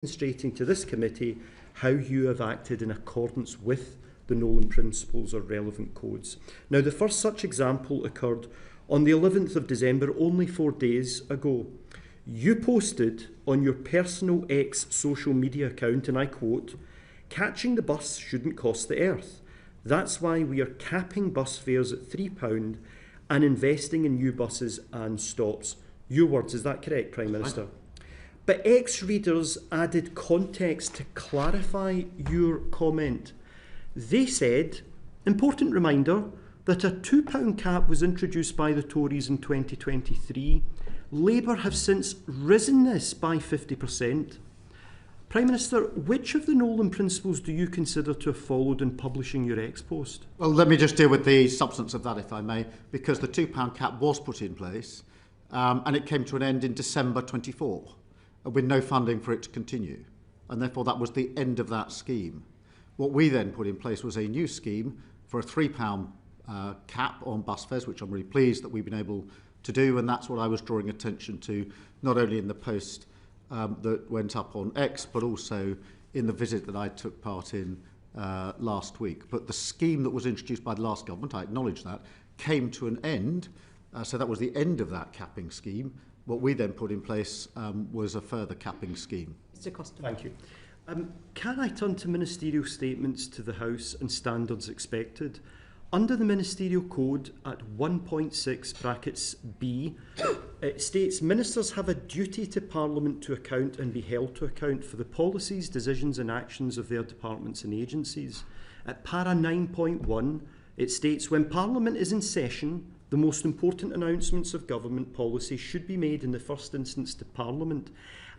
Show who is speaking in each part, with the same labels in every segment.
Speaker 1: demonstrating to this committee how you have acted in accordance with the Nolan Principles or relevant codes. Now, the first such example occurred on the 11th of December, only 4 days ago. You posted on your personal X social media account, and I quote, "Catching the bus shouldn't cost the earth. That's why we are capping bus fares at £3 and investing in new buses and stops." Your words, is that correct, Prime Minister? But X-readers added context to clarify your comment. They said, important reminder, that a £2 cap was introduced by the Tories in 2023. Labour have since risen this by 50%. Prime Minister, which of the Nolan Principles do you consider to have followed in publishing your X post?
Speaker 2: Well, let me just deal with the substance of that, if I may, because the £2 cap was put in place and it came to an end in December 24 with no funding for it to continue. And therefore, that was the end of that scheme. What we then put in place was a new scheme for a £3 cap on bus fares, which I'm really pleased that we've been able to do. And that's what I was drawing attention to, not only in the post that went up on X, but also in the visit that I took part in last week. But the scheme that was introduced by the last government, I acknowledge that, came to an end. So that was the end of that capping scheme. What we then put in place was a further capping scheme.
Speaker 3: Mr. Costa.
Speaker 1: Thank you. Can I turn to ministerial statements to the House and standards expected? Under the Ministerial Code at 1.6 brackets B, it states ministers have a duty to Parliament to account and be held to account for the policies, decisions and actions of their departments and agencies. At para 9.1, it states when Parliament is in session, the most important announcements of government policy should be made in the first instance to Parliament.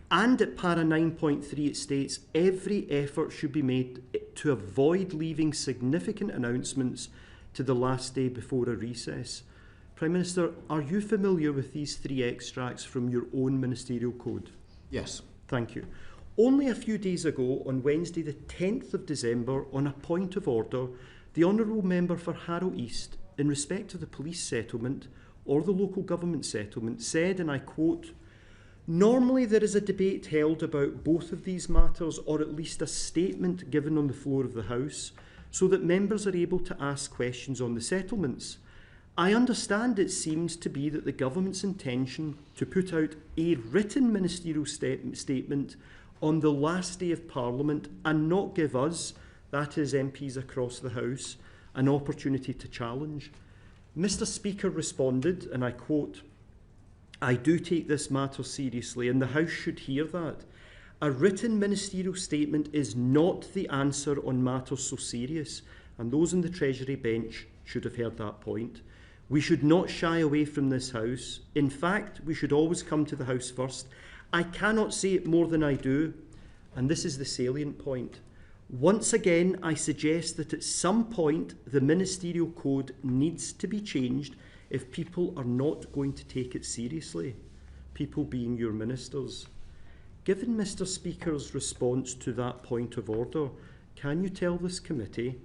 Speaker 1: And at para 9.3 it states every effort should be made to avoid leaving significant announcements to the last day before a recess. Prime Minister, are you familiar with these three extracts from your own ministerial code?
Speaker 2: Yes.
Speaker 1: Thank you. Only a few days ago, on Wednesday the 10th of December, on a point of order, the Honourable Member for Harrow East, in respect to the police settlement or the local government settlement, said, and I quote, "Normally there is a debate held about both of these matters, or at least a statement given on the floor of the House, so that members are able to ask questions on the settlements. I understand it seems to be that the government's intention to put out a written ministerial statement on the last day of Parliament and not give us, that is MPs across the House, an opportunity to challenge." Mr. Speaker responded, and I quote, "I do take this matter seriously, and the House should hear that. A written ministerial statement is not the answer on matters so serious, and those on the Treasury bench should have heard that point. We should not shy away from this House. In fact, we should always come to the House first. I cannot say it more than I do, and this is the salient point. Once again, I suggest that at some point the ministerial code needs to be changed if people are not going to take it seriously, people being your ministers. Given Mr. Speaker's response to that point of order, can you tell this committee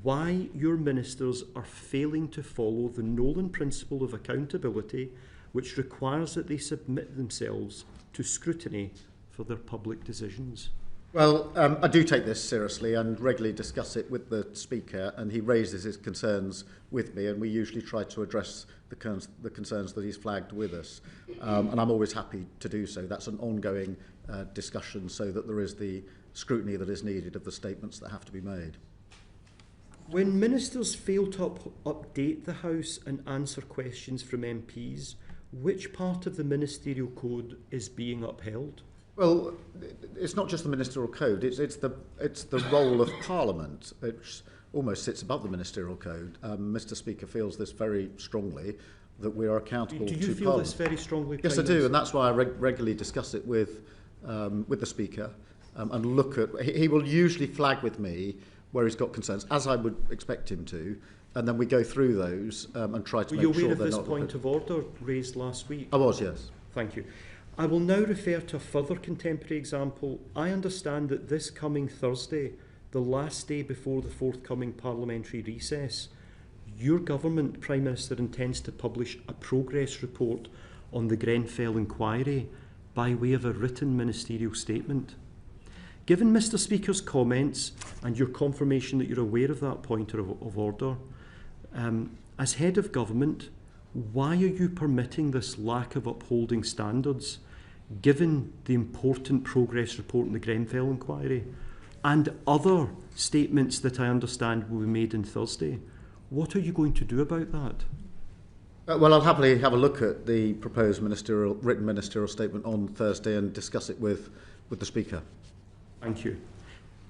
Speaker 1: why your ministers are failing to follow the Nolan principle of accountability, which requires that they submit themselves to scrutiny for their public decisions?
Speaker 2: Well, I do take this seriously and regularly discuss it with the Speaker, and he raises his concerns with me, and we usually try to address the concerns that he's flagged with us. And I'm always happy to do so. That's an ongoing discussion so that there is the scrutiny that is needed of the statements that have to be made.
Speaker 1: When ministers fail to update the House and answer questions from MPs, which part of the ministerial code is being upheld?
Speaker 2: Well, it's not just the ministerial code, it's the role of Parliament, which almost sits above the ministerial code. Mr. Speaker feels this very strongly, that we are accountable to Parliament.
Speaker 1: Do you feel this very strongly?
Speaker 2: Yes, I do, and that's why I regularly discuss it with the Speaker and look at. He will usually flag with me where he's got concerns, as I would expect him to, and then we go through those and try to make sure they're not.
Speaker 1: Were you aware of this point of order raised last week?
Speaker 2: I was, yes.
Speaker 1: Thank you. I will now refer to a further contemporary example. I understand that this coming Thursday, the last day before the forthcoming parliamentary recess, your government, Prime Minister, intends to publish a progress report on the Grenfell inquiry by way of a written ministerial statement. Given Mr Speaker's comments and your confirmation that you're aware of that point of order, as head of government, why are you permitting this lack of upholding standards, given the important progress report in the Grenfell inquiry and other statements that I understand will be made on Thursday? What are you going to do about that?
Speaker 2: Well, I'll happily have a look at the proposed written ministerial statement on Thursday and discuss it with the Speaker.
Speaker 1: Thank you.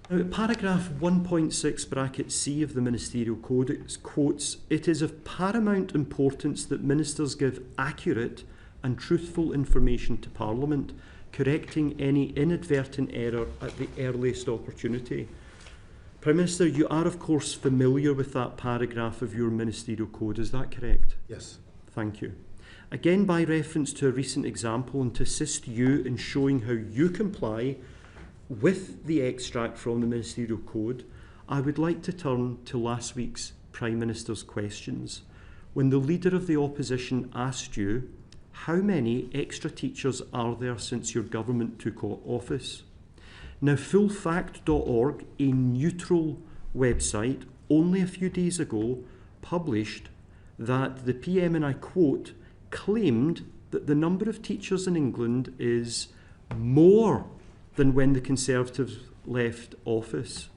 Speaker 1: Now, paragraph 1.6 bracket C of the Ministerial Code quotes, "It is of paramount importance that ministers give accurate and truthful information to Parliament, correcting any inadvertent error at the earliest opportunity." Prime Minister, you are of course familiar with that paragraph of your Ministerial Code, is that correct?
Speaker 2: Yes.
Speaker 1: Thank you. Again, by reference to a recent example and to assist you in showing how you comply with the extract from the Ministerial Code, I would like to turn to last week's Prime Minister's questions, when the Leader of the Opposition asked you, how many extra teachers are there since your government took office? Now, fullfact.org, a neutral website, only a few days ago published that the PM, and I quote, claimed that the number of teachers in England is more than when the Conservatives left office.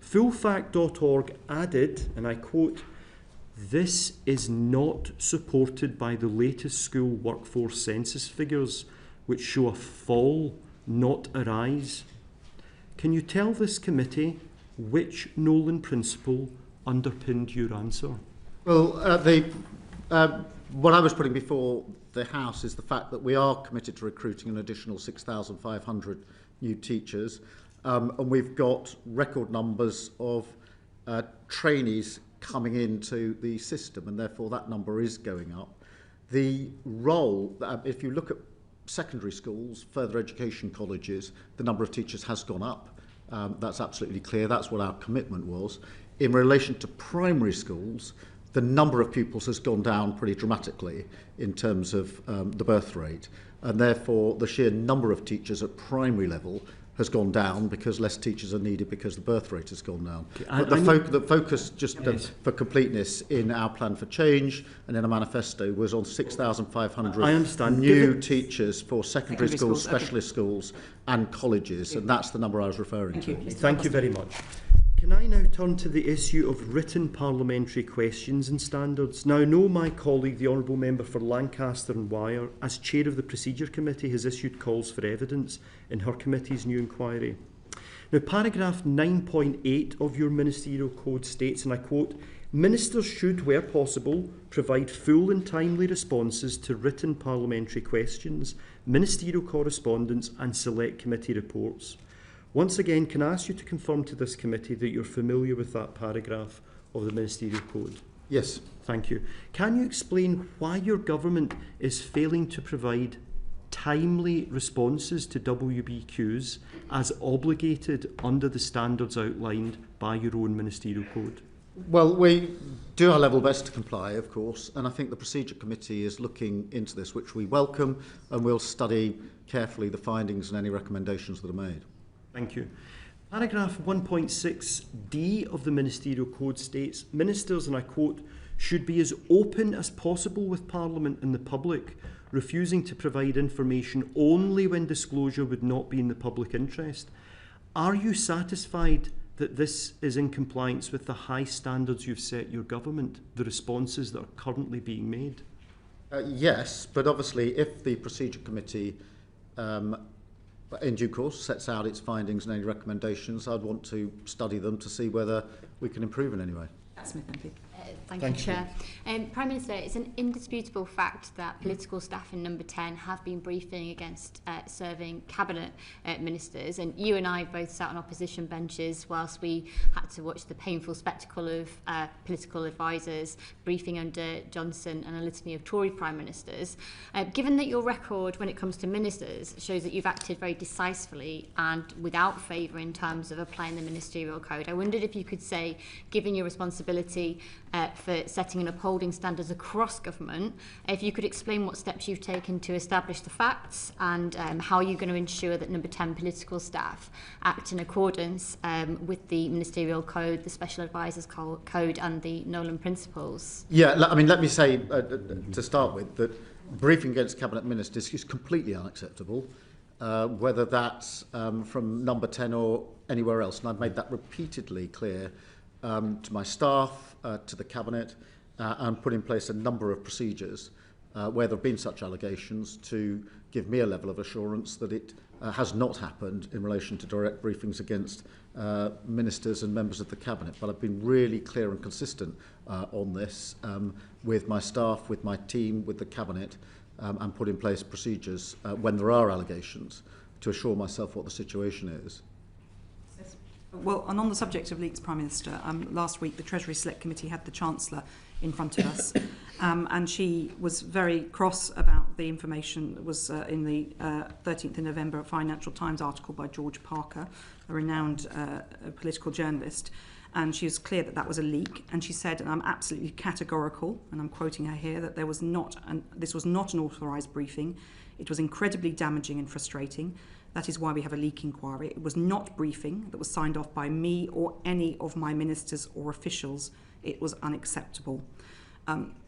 Speaker 1: Fullfact.org added, and I quote, "This is not supported by the latest school workforce census figures, which show a fall, not a rise." Can you tell this committee which Nolan principle underpinned your answer?
Speaker 2: Well, what I was putting before the House is the fact that we are committed to recruiting an additional 6,500 new teachers, and we've got record numbers of trainees coming into the system, and therefore that number is going up. The role, if you look at secondary schools, further education colleges, the number of teachers has gone up. That's absolutely clear. That's what our commitment was. In relation to primary schools, the number of pupils has gone down pretty dramatically in terms of the birth rate, and therefore the sheer number of teachers at primary level has gone down because less teachers are needed because the birth rate has gone down. Okay, but the focus, just for completeness, in our plan for change and in a manifesto was on 6,500 new teachers for secondary schools, specialist schools and colleges, and that's the number I was referring to.
Speaker 1: Thank you very much. Can I now turn to the issue of written parliamentary questions and standards? Now, I know my colleague, the Honourable Member for Lancaster and Wyre, as Chair of the Procedure Committee, has issued calls for evidence in her committee's new inquiry. Now, paragraph 9.8 of your Ministerial Code states, and I quote, "Ministers should, where possible, provide full and timely responses to written parliamentary questions, ministerial correspondence and select committee reports." Once again, can I ask you to confirm to this committee that you're familiar with that paragraph of the Ministerial Code?
Speaker 2: Yes.
Speaker 1: Thank you. Can you explain why your government is failing to provide timely responses to WBQs as obligated under the standards outlined by your own Ministerial Code?
Speaker 2: Well, we do our level best to comply, of course, and I think the Procedure Committee is looking into this, which we welcome, and we'll study carefully the findings and any recommendations that are made.
Speaker 1: Thank you. Paragraph 1.6d of the Ministerial Code states, "Ministers," and I quote, "should be as open as possible with Parliament and the public, refusing to provide information only when disclosure would not be in the public interest." Are you satisfied that this is in compliance with the high standards you've set your government, the responses that are currently being made?
Speaker 2: Yes, but obviously if the Procedure Committee in due course sets out its findings and any recommendations, I'd want to study them to see whether we can improve in any way.
Speaker 3: Smith, thank you.
Speaker 4: Thank you, Chair. Prime Minister, it's an indisputable fact that political staff in Number 10 have been briefing against serving cabinet ministers, and you and I both sat on opposition benches whilst we had to watch the painful spectacle of political advisers briefing under Johnson and a litany of Tory Prime Ministers. Given that your record when it comes to ministers shows that you've acted very decisively and without favour in terms of applying the ministerial code, I wondered if you could say, given your responsibility for setting and upholding standards across government. If you could explain what steps you've taken to establish the facts and how you're going to ensure that number 10 political staff act in accordance with the Ministerial Code, the Special Advisors Code and the Nolan Principles.
Speaker 2: Yeah, I mean, let me say to start with that briefing against Cabinet Ministers is completely unacceptable, whether that's from number 10 or anywhere else. And I've made that repeatedly clear to my staff, to the Cabinet, and put in place a number of procedures where there have been such allegations to give me a level of assurance that it has not happened in relation to direct briefings against ministers and members of the Cabinet. But I've been really clear and consistent on this with my staff, with my team, with the Cabinet, and put in place procedures when there are allegations to assure myself what the situation is.
Speaker 3: Well, and on the subject of leaks, Prime Minister, last week the Treasury Select Committee had the Chancellor in front of us, and she was very cross about the information that was in the 13th of November Financial Times article by George Parker, a renowned political journalist, and she was clear that that was a leak, and she said, and I'm absolutely categorical, and I'm quoting her here, that this was not an authorised briefing. It was incredibly damaging and frustrating. That is why we have a leak inquiry. It was not briefing that was signed off by me or any of my ministers or officials. It was unacceptable.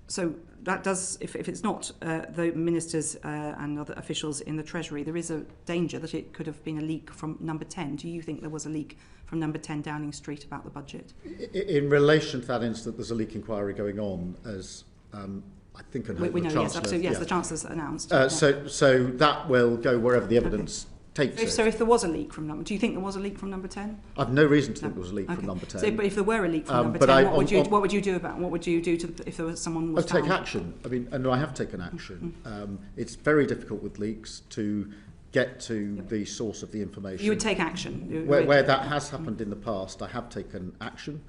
Speaker 3: So that does, if it's not the ministers and other officials in the Treasury, there is a danger that it could have been a leak from number 10. Do you think there was a leak from number 10 Downing Street about the budget?
Speaker 2: In relation to that incident, there's a leak inquiry going on, as I think I know
Speaker 3: we know,
Speaker 2: the Chancellor.
Speaker 3: yes, absolutely, yes, the Chancellor's announced.
Speaker 2: So that will go wherever the evidence takes it.
Speaker 3: So if there was a leak from number, do you think there was a leak from number 10?
Speaker 2: I've no reason to think there was a leak from number 10.
Speaker 3: So, but if there were a leak from number 10, what would you do about? What would you do if there was someone was
Speaker 2: found? Take action. I mean, and I have taken action. It's very difficult with leaks to get to the source of the information.
Speaker 3: You would take action.
Speaker 2: Where that has happened in the past, I have taken action.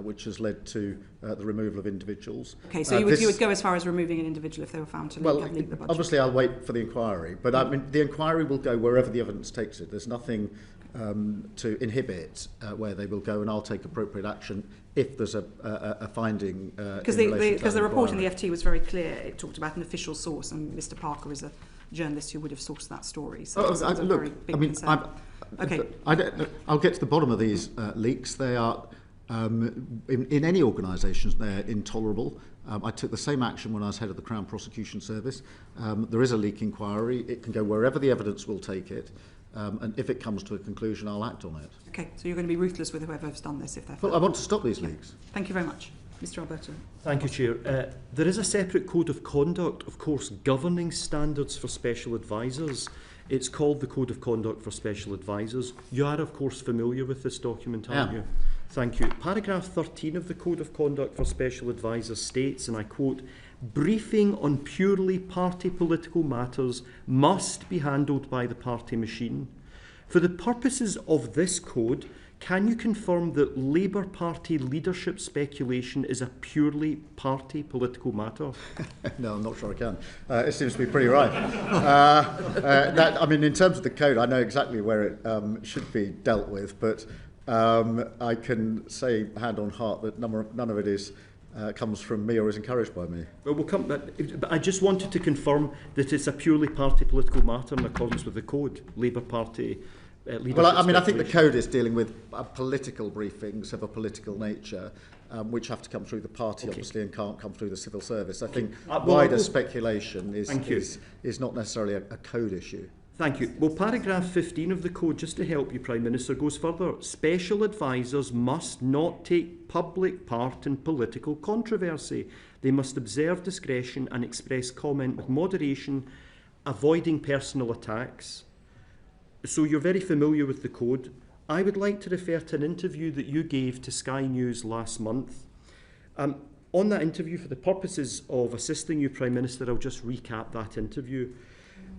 Speaker 2: Which has led to the removal of individuals.
Speaker 3: Okay, so you would go as far as removing an individual if they were found to leak the budget?
Speaker 2: Obviously I'll wait for the inquiry, but I mean, the inquiry will go wherever the evidence takes it. There's nothing to inhibit where they will go, and I'll take appropriate action if there's a finding. Because
Speaker 3: the report in the FT was very clear. It talked about an official source, and Mr. Parker is a journalist who would have sourced that story. So it's a very big concern. Okay.
Speaker 2: I'll get to the bottom of these leaks. They are. In any organisations, they're intolerable. I took the same action when I was head of the Crown Prosecution Service. There is a leak inquiry. It can go wherever the evidence will take it. And if it comes to a conclusion, I'll act on it.
Speaker 3: Okay, so you're going to be ruthless with whoever's done this if they're
Speaker 2: Well, I want to stop these leaks.
Speaker 3: Thank you very much. Mr. Alberto.
Speaker 1: Thank you, Chair. There is a separate code of conduct, of course, governing standards for special advisers. It's called the Code of Conduct for Special Advisers. You are, of course, familiar with this document, aren't you? Thank you. Paragraph 13 of the Code of Conduct for Special Advisers states, and I quote, "Briefing on purely party political matters must be handled by the party machine. For the purposes of this code, can you confirm that Labour Party leadership speculation is a purely party political matter?"
Speaker 2: No, I'm not sure I can. It seems to be pretty right. I mean, in terms of the code, I know exactly where it should be dealt with, but I can say, hand on heart, that none of it is comes from me or is encouraged by me.
Speaker 1: Well, we'll come. But I just wanted to confirm that it's a purely party political matter in accordance with the code. Labour Party.
Speaker 2: Well, I mean, I think the code is dealing with political briefings of a political nature, which have to come through the party, obviously, and can't come through the civil service. I think wider speculation is not necessarily a code issue.
Speaker 1: Thank you. Well, paragraph 15 of the code, just to help you, Prime Minister, goes further. Special advisers must not take public part in political controversy. They must observe discretion and express comment with moderation, avoiding personal attacks. So you're very familiar with the code. I would like to refer to an interview that you gave to Sky News last month. On that interview, for the purposes of assisting you, Prime Minister, I'll just recap that interview.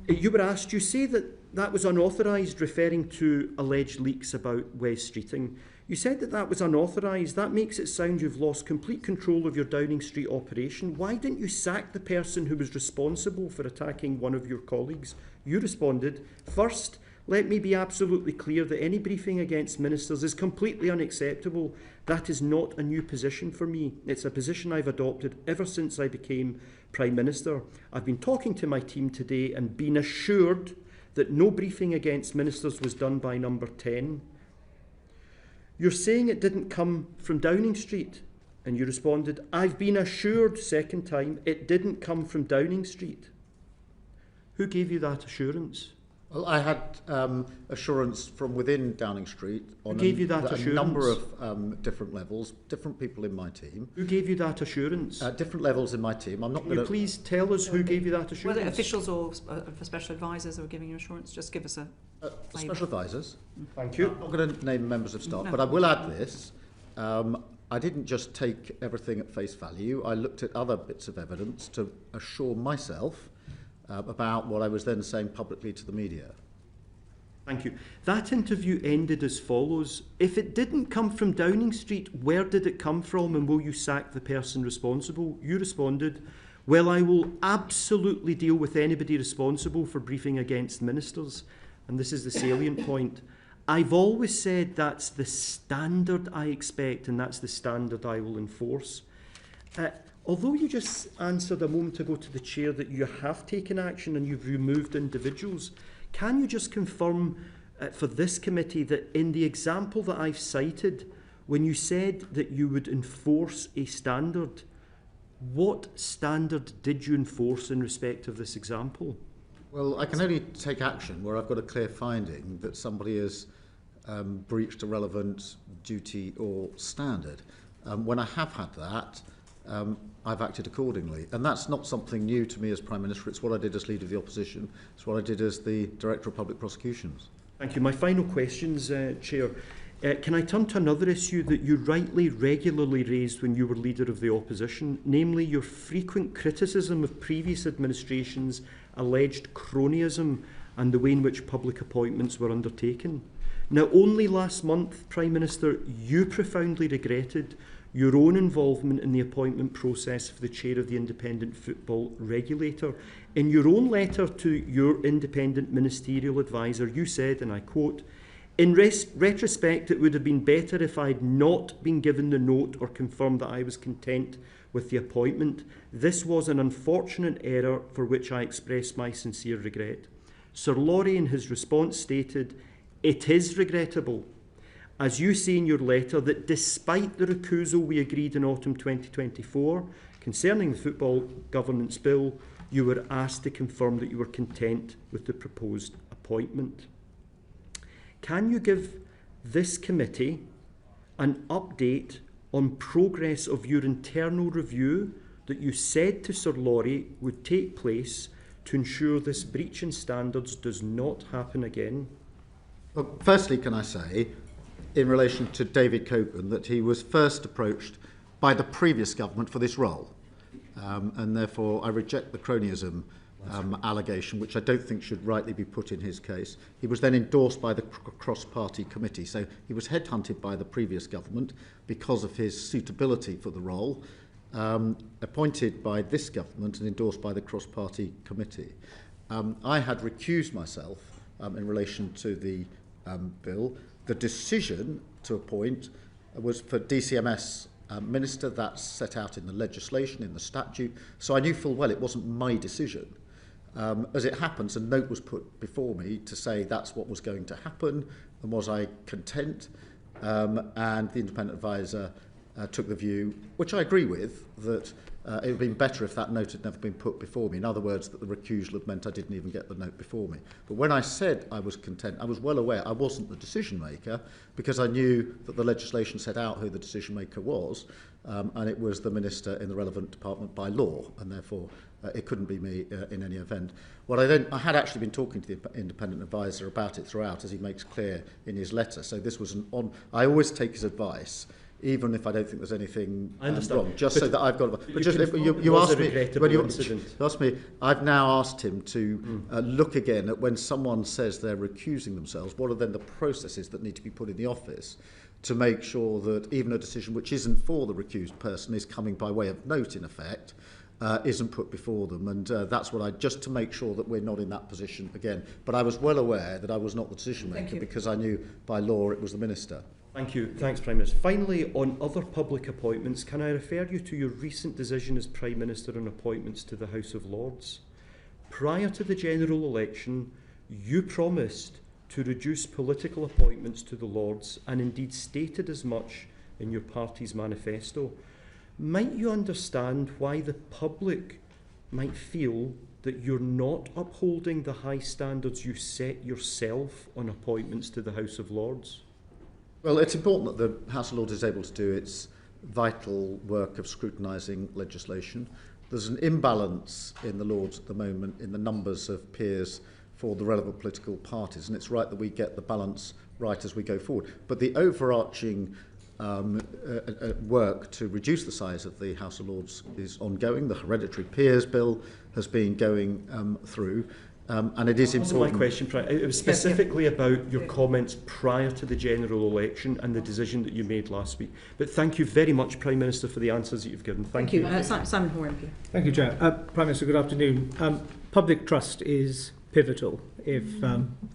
Speaker 1: You were asked, you say that was unauthorised, referring to alleged leaks about West Streeting. You said that was unauthorised. That makes it sound you've lost complete control of your Downing Street operation. Why didn't you sack the person who was responsible for attacking one of your colleagues? You responded, "First, Let me be absolutely clear that any briefing against ministers is completely unacceptable. That is not a new position for me. It's a position I've adopted ever since I became Prime Minister. I've been talking to my team today and been assured that no briefing against ministers was done by number 10. You're saying it didn't come from Downing Street. And you responded, I've been assured, second time, it didn't come from Downing Street. Who gave you that assurance?
Speaker 2: Well, I had assurance from within Downing Street on
Speaker 1: Who gave you that
Speaker 2: a
Speaker 1: assurance?
Speaker 2: number of different levels, different people in my team.
Speaker 1: Who gave you that assurance?
Speaker 2: Different levels in my team. I'm not
Speaker 1: Can you please tell us who gave you that assurance?
Speaker 3: Whether officials or for special advisors who are giving you assurance, just give us a
Speaker 2: special advisors.
Speaker 1: Thank you.
Speaker 2: I'm not going to name members of staff,
Speaker 3: No.
Speaker 2: but I will add this. I didn't just take everything at face value. I looked at other bits of evidence to assure myself about what I was then saying publicly to the media.
Speaker 1: Thank you. That interview ended as follows. If it didn't come from Downing Street, where did it come from and will you sack the person responsible? You responded, well, I will absolutely deal with anybody responsible for briefing against ministers. And this is the salient point. I've always said that's the standard I expect and that's the standard I will enforce. Although you just answered a moment ago to the Chair that you have taken action and you've removed individuals, can you just confirm for this committee that in the example that I've cited, when you said that you would enforce a standard, what standard did you enforce in respect of this example?
Speaker 2: Well, I can only take action where I've got a clear finding that somebody has breached a relevant duty or standard. When I have had that, I've acted accordingly. And that's not something new to me as Prime Minister. It's what I did as Leader of the Opposition. It's what I did as the Director of Public Prosecutions.
Speaker 1: Thank you. My final questions, Chair. Can I turn to another issue that you rightly regularly raised when you were Leader of the Opposition, namely your frequent criticism of previous administrations' alleged cronyism and the way in which public appointments were undertaken? Now, only last month, Prime Minister, you profoundly regretted your own involvement in the appointment process for the chair of the Independent Football Regulator. In your own letter to your independent ministerial advisor, you said, and I quote, in retrospect, it would have been better if I had not been given the note or confirmed that I was content with the appointment. This was an unfortunate error for which I express my sincere regret. Sir Laurie, in his response, stated, it is regrettable, as you say in your letter, that despite the recusal we agreed in autumn 2024 concerning the Football Governance Bill, you were asked to confirm that you were content with the proposed appointment. Can you give this committee an update on progress of your internal review that you said to Sir Laurie would take place to ensure this breach in standards does not happen again?
Speaker 2: Well, firstly, can I say, in relation to David Coburn, that he was first approached by the previous government for this role. And therefore, I reject the cronyism allegation, which I don't think should rightly be put in his case. He was then endorsed by the cross-party committee. So he was headhunted by the previous government because of his suitability for the role, appointed by this government and endorsed by the cross-party committee. I had recused myself in relation to the bill. The decision to appoint was for DCMS minister. That's set out in the legislation, in the statute. So I knew full well it wasn't my decision. As it happens, a note was put before me to say that's what was going to happen, and was I content? And the independent advisor took the view, which I agree with, that it would have been better if that note had never been put before me. In other words, that the recusal had meant I didn't even get the note before me. But when I said I was content, I was well aware I wasn't the decision maker, because I knew that the legislation set out who the decision maker was, and it was the minister in the relevant department by law, and therefore it couldn't be me in any event. I had actually been talking to the independent advisor about it throughout, as he makes clear in his letter. So this was I always take his advice, even if I don't think there's anything wrong, just so that I've got. But just you asked me when you asked me, I've now asked him to look again at when someone says they're recusing themselves. What are then the processes that need to be put in the office to make sure that even a decision which isn't for the recused person is coming by way of note, in effect, isn't put before them, and that's what just to make sure that we're not in that position again. But I was well aware that I was not the decision maker because I knew by law it was the Minister.
Speaker 1: Thank you. Thanks, Prime Minister. Finally, on other public appointments, can I refer you to your recent decision as Prime Minister on appointments to the House of Lords? Prior to the general election, you promised to reduce political appointments to the Lords and indeed stated as much in your party's manifesto. Might you understand why the public might feel that you're not upholding the high standards you set yourself on appointments to the House of Lords?
Speaker 2: Well, it's important that the House of Lords is able to do its vital work of scrutinising legislation. There's an imbalance in the Lords at the moment in the numbers of peers for the relevant political parties, and it's right that we get the balance right as we go forward. But the overarching work to reduce the size of the House of Lords is ongoing. The Hereditary Peers Bill has been going through, and it is important.
Speaker 1: My question, it was specifically about your comments prior to the general election and the decision that you made last week. But thank you very much, Prime Minister, for the answers that you've given. Thank you.
Speaker 3: Simon Hoare, MP.
Speaker 5: Thank you, Chair. Prime Minister, good afternoon. Public trust is pivotal if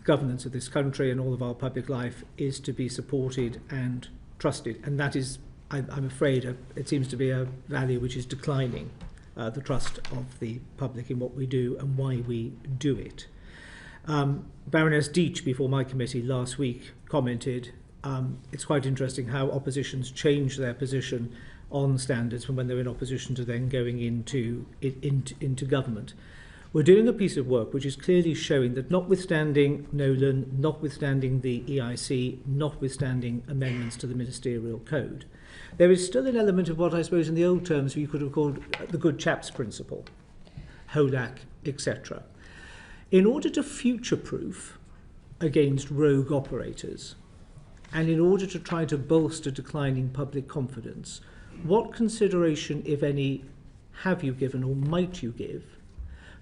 Speaker 5: governance of this country and all of our public life is to be supported and trusted, and that is, I'm afraid, it seems to be a value which is declining, the trust of the public in what we do and why we do it. Baroness Deach, before my committee last week, commented, it's quite interesting how oppositions change their position on standards from when they're in opposition to then going into government. We're doing a piece of work which is clearly showing that notwithstanding Nolan, notwithstanding the EIC, notwithstanding amendments to the ministerial code, there is still an element of what I suppose in the old terms you could have called the good chaps principle, HOLAC, etc. In order to future-proof against rogue operators, and in order to try to bolster declining public confidence, what consideration, if any, have you given or might you give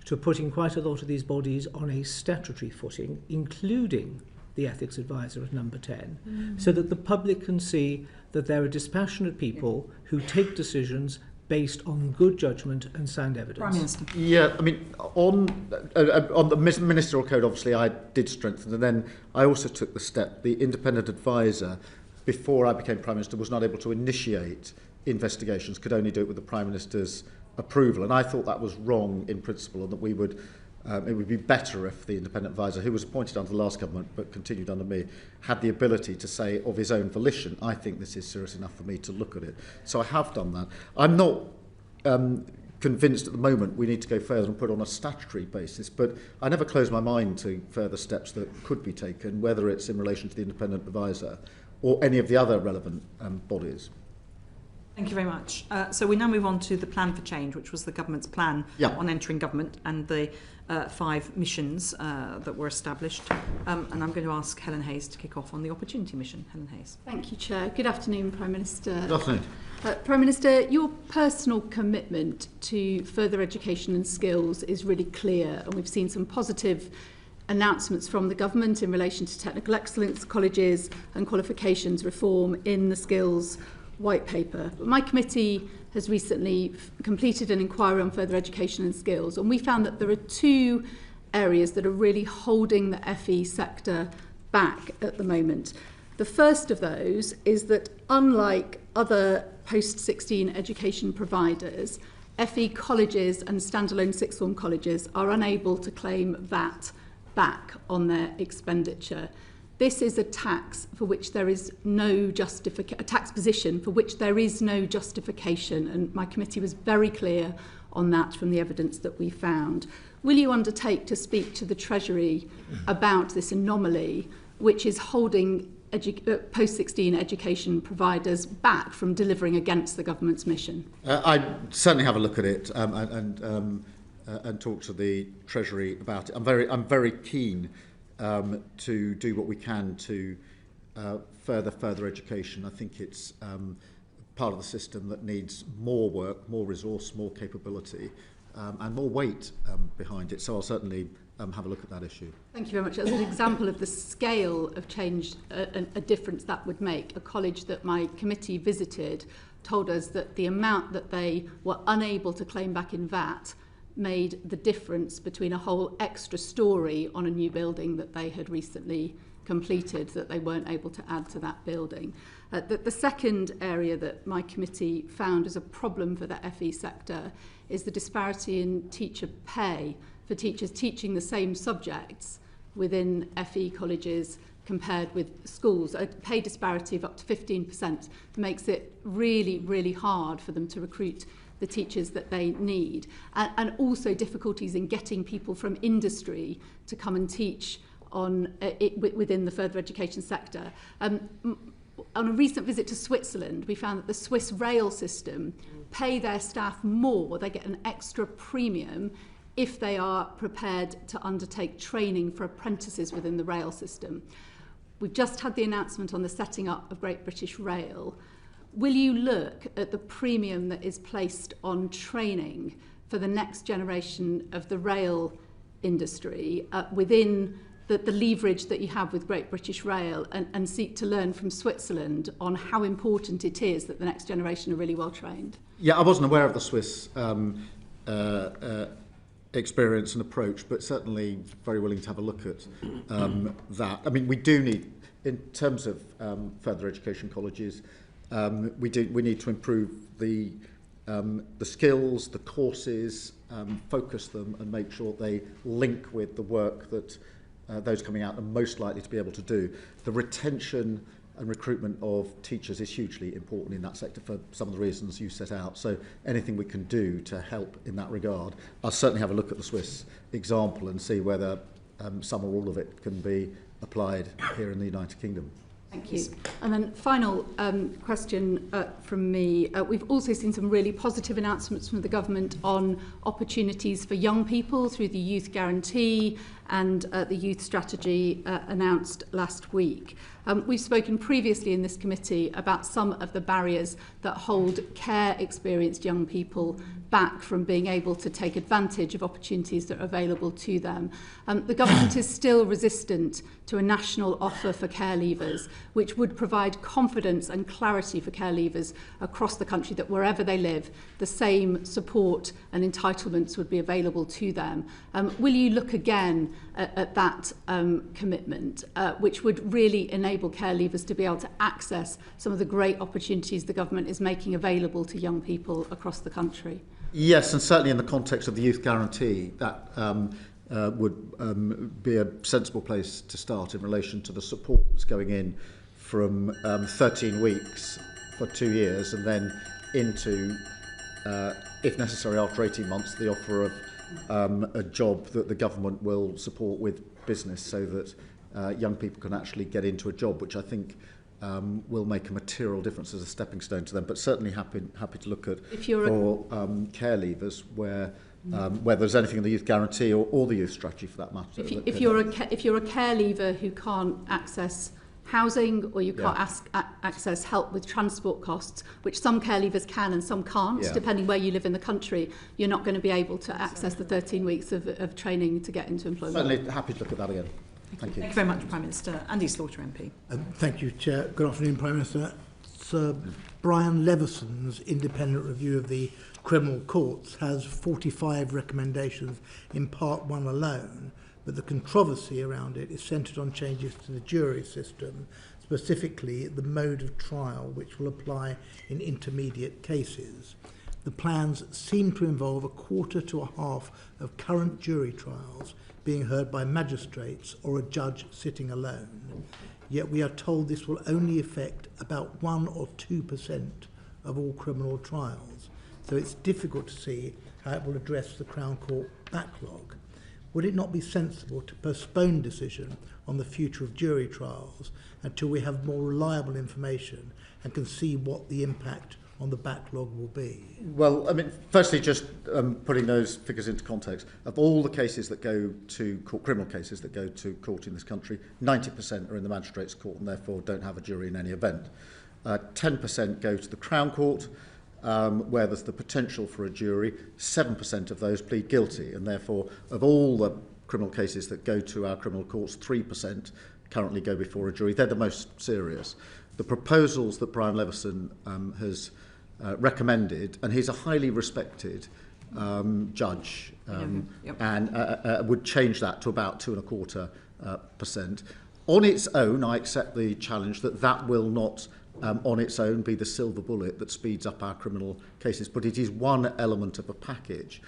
Speaker 5: to putting quite a lot of these bodies on a statutory footing, including the ethics advisor at number 10, so that the public can see that there are dispassionate people who take decisions based on good judgment and sound evidence?
Speaker 3: Prime Minister.
Speaker 2: Yeah, I mean, on the ministerial code, obviously, I did strengthen, and then I also took the step. The independent advisor, before I became Prime Minister, was not able to initiate investigations, could only do it with the Prime Minister's approval, and I thought that was wrong in principle, and that we would it would be better if the independent advisor, who was appointed under the last government but continued under me, had the ability to say of his own volition, I think this is serious enough for me to look at it. So I have done that. I'm not convinced at the moment we need to go further and put on a statutory basis, but I never close my mind to further steps that could be taken, whether it's in relation to the independent advisor or any of the other relevant bodies.
Speaker 3: Thank you very much. So we now move on to the Plan for Change, which was the government's plan on entering government, and the 5 missions that were established. And I'm going to ask Helen Hayes to kick off on the Opportunity Mission. Helen Hayes.
Speaker 6: Thank you, Chair. Good afternoon, Prime Minister.
Speaker 2: Good afternoon.
Speaker 6: Prime Minister, your personal commitment to further education and skills is really clear, and we've seen some positive announcements from the government in relation to technical excellence colleges and qualifications reform in the skills white paper. But my committee has recently completed an inquiry on further education and skills, and we found that there are 2 areas that are really holding the FE sector back at the moment. The first of those is that, unlike other post-16 education providers, FE colleges and standalone sixth form colleges are unable to claim VAT back on their expenditure. This is a tax for which there is no justification, a tax position for which there is no justification, and my committee was very clear on that from the evidence that we found. Will you undertake to speak to the Treasury about this anomaly, which is holding post-16 education providers back from delivering against the government's mission?
Speaker 2: I certainly have a look at it and talk to the Treasury about it. I'm very keen to do what we can to further education. I think it's part of the system that needs more work, more resource, more capability, and more weight behind it. So I'll certainly have a look at that issue.
Speaker 6: Thank you very much. As an example of the scale of change, a difference that would make, a college that my committee visited told us that the amount that they were unable to claim back in VAT made the difference between a whole extra storey on a new building that they had recently completed that they weren't able to add to that building. The second area that my committee found as a problem for the FE sector is the disparity in teacher pay for teachers teaching the same subjects within FE colleges compared with schools. A pay disparity of up to 15% makes it really, really hard for them to recruit the teachers that they need. And also difficulties in getting people from industry to come and teach on within the further education sector. On a recent visit to Switzerland, we found that the Swiss rail system pay their staff more. They get an extra premium if they are prepared to undertake training for apprentices within the rail system. We've just had the announcement on the setting up of Great British Rail. Will you look at the premium that is placed on training for the next generation of the rail industry within the leverage that you have with Great British Rail and seek to learn from Switzerland on how important it is that the next generation are really well trained?
Speaker 2: Yeah, I wasn't aware of the Swiss experience and approach, but certainly very willing to have a look at that. I mean, we do need, in terms of further education colleges, we need to improve the skills, the courses, focus them and make sure they link with the work that those coming out are most likely to be able to do. The retention and recruitment of teachers is hugely important in that sector for some of the reasons you set out. So anything we can do to help in that regard, I'll certainly have a look at the Swiss example and see whether some or all of it can be applied here in the United Kingdom.
Speaker 6: Thank you. And then final question from me. We've also seen some really positive announcements from the government on opportunities for young people through the Youth Guarantee and the Youth Strategy announced last week. We've spoken previously in this committee about some of the barriers that hold care-experienced young people back from being able to take advantage of opportunities that are available to them. The government is still resistant to a national offer for care leavers, which would provide confidence and clarity for care leavers across the country that wherever they live, the same support and entitlements would be available to them. Will you look again at that commitment, which would really enable care leavers to be able to access some of the great opportunities the government is making available to young people across the country?
Speaker 2: Yes, and certainly in the context of the Youth Guarantee, that would be a sensible place to start in relation to the support that's going in from 13 weeks for 2 years and then into, if necessary, after 18 months, the offer of a job that the government will support with business so that young people can actually get into a job, which I think will make a material difference as a stepping stone to them. But certainly happy to look at for care leavers where there's anything in the Youth Guarantee or the Youth Strategy for that matter.
Speaker 6: If you're a care leaver who can't access housing or you can't access help with transport costs, which some care leavers can and some can't, depending where you live in the country, you're not going to be able to access the 13 weeks of training to get into employment.
Speaker 2: Certainly happy to look at that again. Thank you.
Speaker 3: Thank you very much, Prime Minister. Andy Slaughter MP.
Speaker 7: Thank you, Chair. Good afternoon, Prime Minister. Sir Brian Levison's independent review of the criminal courts has 45 recommendations in Part 1 alone, but the controversy around it is centred on changes to the jury system, specifically the mode of trial which will apply in intermediate cases. The plans seem to involve a quarter to a half of current jury trials being heard by magistrates or a judge sitting alone. Yet we are told this will only affect about 1 or 2% of all criminal trials. So it's difficult to see how it will address the Crown Court backlog. Would it not be sensible to postpone decision on the future of jury trials until we have more reliable information and can see what the impact on the backlog will be?
Speaker 2: Well, I mean, firstly, just putting those figures into context, of all the cases that go to court, criminal cases that go to court in this country, 90% are in the Magistrates' Court and therefore don't have a jury in any event. 10% go to the Crown Court, where there's the potential for a jury. 7% of those plead guilty, and therefore, of all the criminal cases that go to our criminal courts, 3% currently go before a jury. They're the most serious. The proposals that Brian Leveson has recommended, and he's a highly respected judge, and would change that to about 2.25%. On its own, I accept the challenge that will not on its own be the silver bullet that speeds up our criminal cases, but it is one element of a package.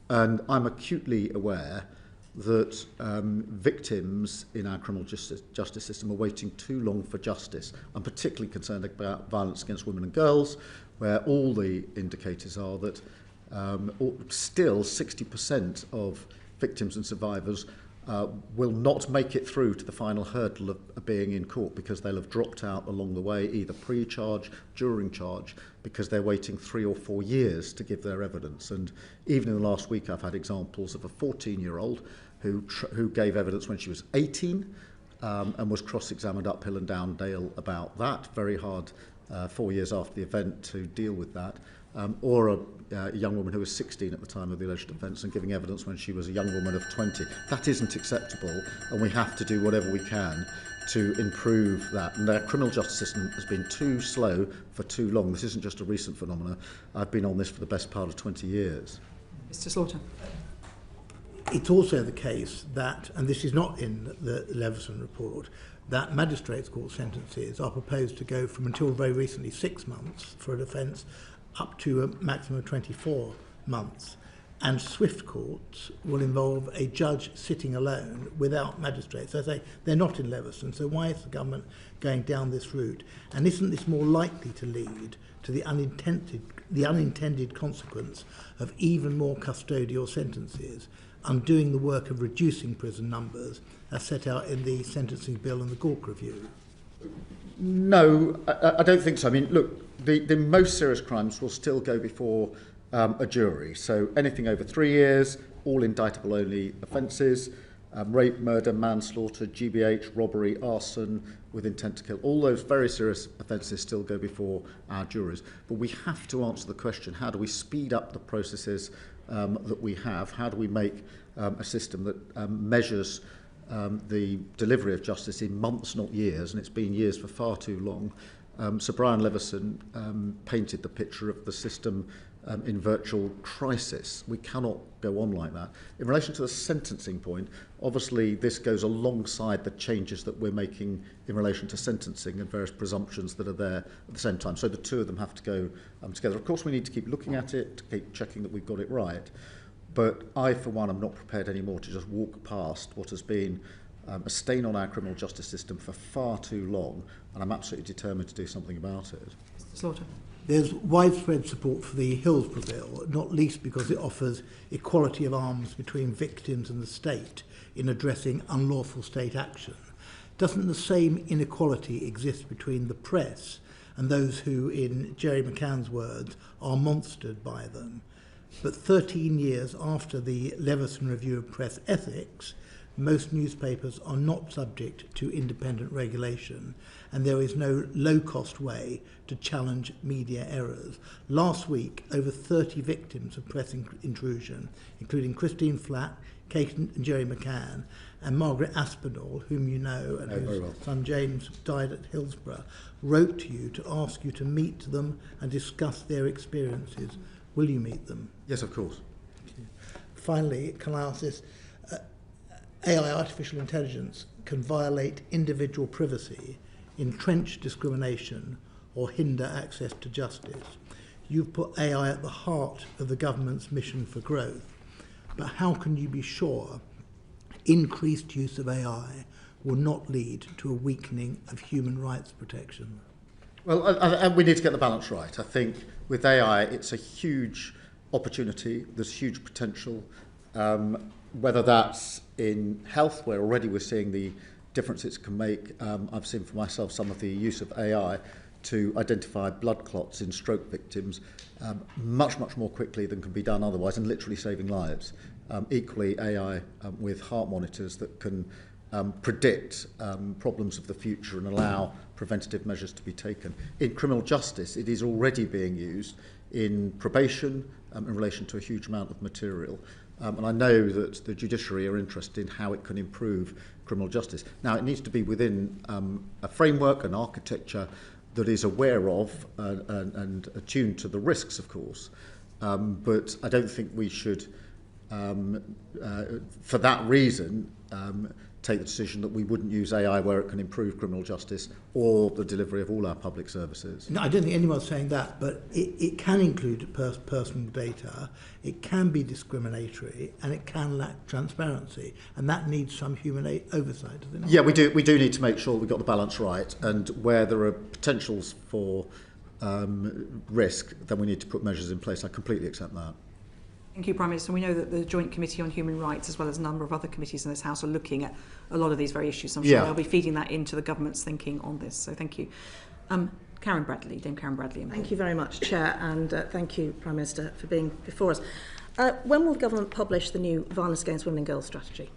Speaker 2: And I'm acutely aware that victims in our criminal justice system are waiting too long for justice. I'm particularly concerned about violence against women and girls, where all the indicators are that still 60% of victims and survivors will not make it through to the final hurdle of being in court because they'll have dropped out along the way, either pre-charge, during charge, because they're waiting 3 or 4 years to give their evidence. And even in the last week, I've had examples of a 14-year-old who gave evidence when she was 18 and was cross-examined uphill and down Dale about that. Very hard 4 years after the event to deal with that. Or a young woman who was 16 at the time of the alleged offence and giving evidence when she was a young woman of 20. That isn't acceptable, and we have to do whatever we can to improve that. And our criminal justice system has been too slow for too long. This isn't just a recent phenomenon. I've been on this for the best part of 20 years.
Speaker 3: Mr. Slaughter.
Speaker 7: It's also the case that, and this is not in the Leveson report, that magistrates' court sentences are proposed to go from, until very recently, 6 months for an offence up to a maximum of 24 months. And swift courts will involve a judge sitting alone without magistrates. As I say, they're not in Leveson, so why is the government going down this route? And isn't this more likely to lead to the unintended consequence of even more custodial sentences, undoing the work of reducing prison numbers as set out in the sentencing bill and the Gork review?
Speaker 2: No, I don't think so. I mean, look, the most serious crimes will still go before a jury. So anything over 3 years, all indictable only offences, rape, murder, manslaughter, GBH, robbery, arson with intent to kill, all those very serious offences still go before our juries. But we have to answer the question, how do we speed up the processes that we have? How do we make a system that measures the delivery of justice in months, not years, and it's been years for far too long. Sir Brian Leveson painted the picture of the system in virtual crisis. We cannot go on like that. In relation to the sentencing point, obviously this goes alongside the changes that we're making in relation to sentencing and various presumptions that are there at the same time. So the two of them have to go together. Of course, we need to keep looking at it, to keep checking that we've got it right. But I, for one, am not prepared anymore to just walk past what has been a stain on our criminal justice system for far too long, and I'm absolutely determined to do something about it.
Speaker 3: Mr. Slaughter.
Speaker 7: There's widespread support for the Hillsborough Bill, not least because it offers equality of arms between victims and the state in addressing unlawful state action. Doesn't the same inequality exist between the press and those who, in Jerry McCann's words, are monstered by them? But 13 years after the Leveson Review of Press Ethics, most newspapers are not subject to independent regulation, and there is no low-cost way to challenge media errors. Last week, over 30 victims of press intrusion, including Christine Flack, Kate and Jerry McCann, and Margaret Aspinall, whom you know, and whose son James died at Hillsborough, wrote to you to ask you to meet them and discuss their experiences. Will you meet them?
Speaker 2: Yes, of course.
Speaker 7: Finally, can I ask this? AI, artificial intelligence, can violate individual privacy, entrench discrimination, or hinder access to justice. You've put AI at the heart of the government's mission for growth, but how can you be sure increased use of AI will not lead to a weakening of human rights protection?
Speaker 2: Well, we need to get the balance right. I think with AI, it's a huge opportunity. There's huge potential, whether that's in health, where already we're seeing the difference it can make. I've seen for myself some of the use of AI to identify blood clots in stroke victims much more quickly than can be done otherwise, and literally saving lives. Equally, AI with heart monitors that can predict problems of the future and allow preventative measures to be taken. In criminal justice, it is already being used in probation in relation to a huge amount of material. And I know that the judiciary are interested in how it can improve criminal justice. Now, it needs to be within a framework, an architecture that is aware of and attuned to the risks, of course. But I don't think we should, for that reason, take the decision that we wouldn't use AI where it can improve criminal justice or the delivery of all our public services.
Speaker 7: No, I don't think anyone's saying that, but it can include personal data, it can be discriminatory, and it can lack transparency, and that needs some human oversight, does it not?
Speaker 2: Yeah, we do need to make sure we've got the balance right, and where there are potentials for risk, then we need to put measures in place. I completely accept that.
Speaker 3: Thank you, Prime Minister. We know that the Joint Committee on Human Rights, as well as a number of other committees in this House, are looking at a lot of these very issues. I'm sure they'll be feeding that into the government's thinking on this. So thank you. Karen Bradley, Dame Karen Bradley.
Speaker 8: Thank you very much, Chair, and thank you, Prime Minister, for being before us. When will the government publish the new Violence Against Women and Girls strategy?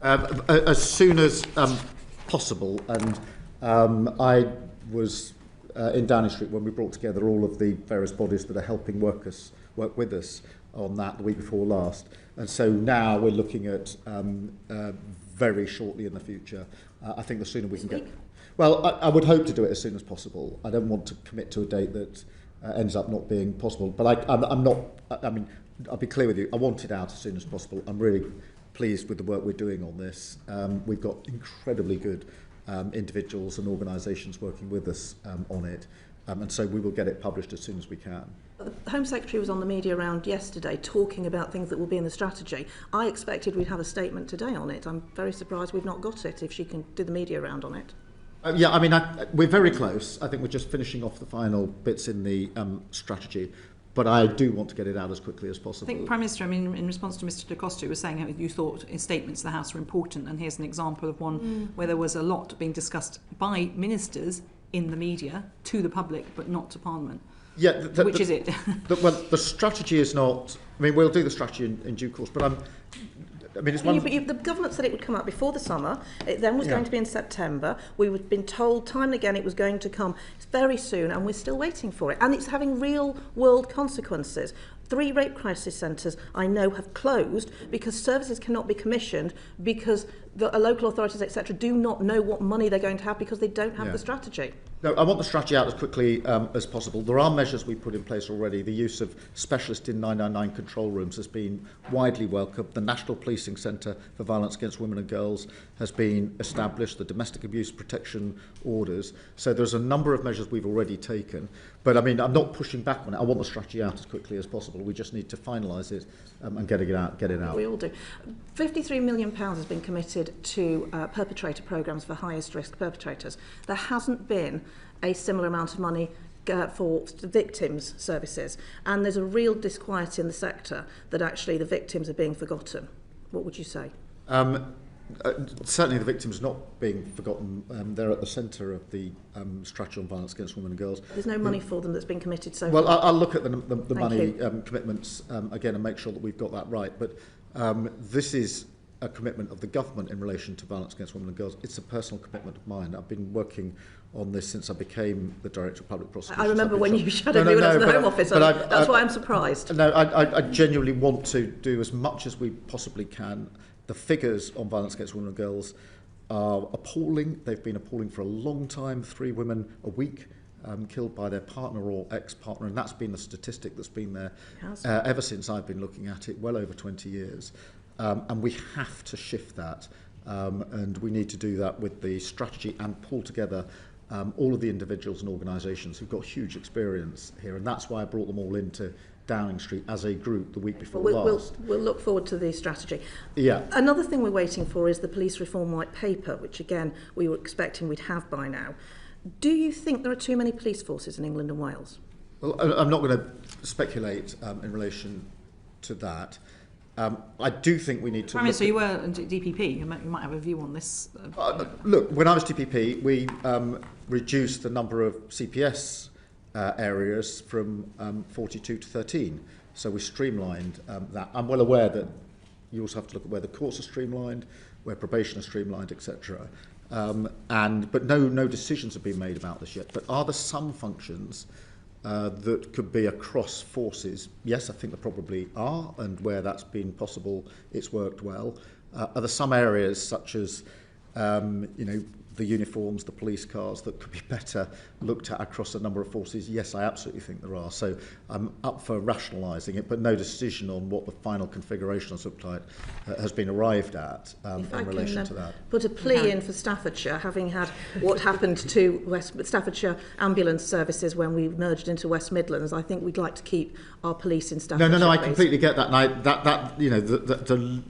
Speaker 2: As soon as possible, and I was in Downing Street when we brought together all of the various bodies that are helping work with us on that the week before last, and so now we're looking at very shortly in the future. I think the sooner we can get. Well, I would hope to do it as soon as possible. I don't want to commit to a date that ends up not being possible. But I'm not. I mean, I'll be clear with you. I want it out as soon as possible. I'm really pleased with the work we're doing on this. We've got incredibly good individuals and organisations working with us on it, and so we will get it published as soon as we can.
Speaker 8: The Home Secretary was on the media round yesterday talking about things that will be in the strategy. I expected we'd have a statement today on it. I'm very surprised we've not got it, if she can do the media round on it.
Speaker 2: Yeah, I mean, we're very close. I think we're just finishing off the final bits in the strategy, but I do want to get it out as quickly as possible.
Speaker 3: I think, Prime Minister, I mean, in response to Mr De Costa, was saying how you thought in statements the House were important, and here's an example of one where there was a lot being discussed by ministers in the media to the public, but not to Parliament.
Speaker 2: Yeah,
Speaker 3: which is it?
Speaker 2: Well, the strategy is not. I mean, we'll do the strategy in due course, but I mean, it's one.
Speaker 8: But the government said it would come out before the summer. It then was going to be in September. We've been told time and again it was going to come very soon, and we're still waiting for it. And it's having real world consequences. 3 rape crisis centres, I know, have closed because services cannot be commissioned because the local authorities, etc., do not know what money they're going to have because they don't have the strategy.
Speaker 2: No, I want the strategy out as quickly as possible. There are measures we put in place already. The use of specialist in 999 control rooms has been widely welcomed. The National Policing Centre for Violence Against Women and Girls has been established, the domestic abuse protection orders. So there's a number of measures we've already taken. But I mean, I'm not pushing back on it. I want the strategy out as quickly as possible. We just need to finalise it and get it out.
Speaker 8: We all do. £53 million has been committed to perpetrator programmes for highest risk perpetrators. There hasn't been a similar amount of money for victims' services, and there's a real disquiet in the sector that actually the victims are being forgotten. What would you say?
Speaker 2: Certainly the victims are not being forgotten. They're at the centre of the strategy on violence against women and girls.
Speaker 8: There's no money for them that's been committed so
Speaker 2: far.
Speaker 8: Well,
Speaker 2: I'll look at the money commitments again and make sure that we've got that right. But this is a commitment of the government in relation to violence against women and girls. It's a personal commitment of mine. I've been working on this since I became the Director of Public Prosecution.
Speaker 8: I remember when you shadowed me when I was in the Home Office. That's why I'm surprised.
Speaker 2: No, I genuinely want to do as much as we possibly can. The figures on violence against women and girls are appalling. They've been appalling for a long time. 3 women a week killed by their partner or ex-partner, and that's been the statistic that's been there ever since I've been looking at it, well over 20 years. And we have to shift that, and we need to do that with the strategy and pull together all of the individuals and organisations who've got huge experience here, and that's why I brought them all into Downing Street as a group the week before last.
Speaker 8: We'll look forward to the strategy.
Speaker 2: Yeah.
Speaker 8: Another thing we're waiting for is the police reform white paper, which again we were expecting we'd have by now. Do you think there are too many police forces in England and Wales?
Speaker 2: Well, I'm not going to speculate in relation to that. I do think we need to.
Speaker 3: Prime Minister, you were DPP. You might have a view on this.
Speaker 2: Look, when I was DPP, we reduced the number of CPS areas from 42 to 13. So we streamlined that. I'm well aware that you also have to look at where the courts are streamlined, where probation is streamlined, etc. But no decisions have been made about this yet. But are there some functions that could be across forces. Yes, I think there probably are, and where that's been possible, it's worked well. Are there some areas, such as the uniforms, the police cars, that could be better looked at across a number of forces? Yes, I absolutely think there are. So I'm up for rationalising it, but no decision on what the final configurations look like has been arrived at in relation to that.
Speaker 8: Put a plea in for Staffordshire, having had what happened to Staffordshire ambulance services when we merged into West Midlands. I think we'd like to keep our police in Staffordshire.
Speaker 2: No, I completely get that. And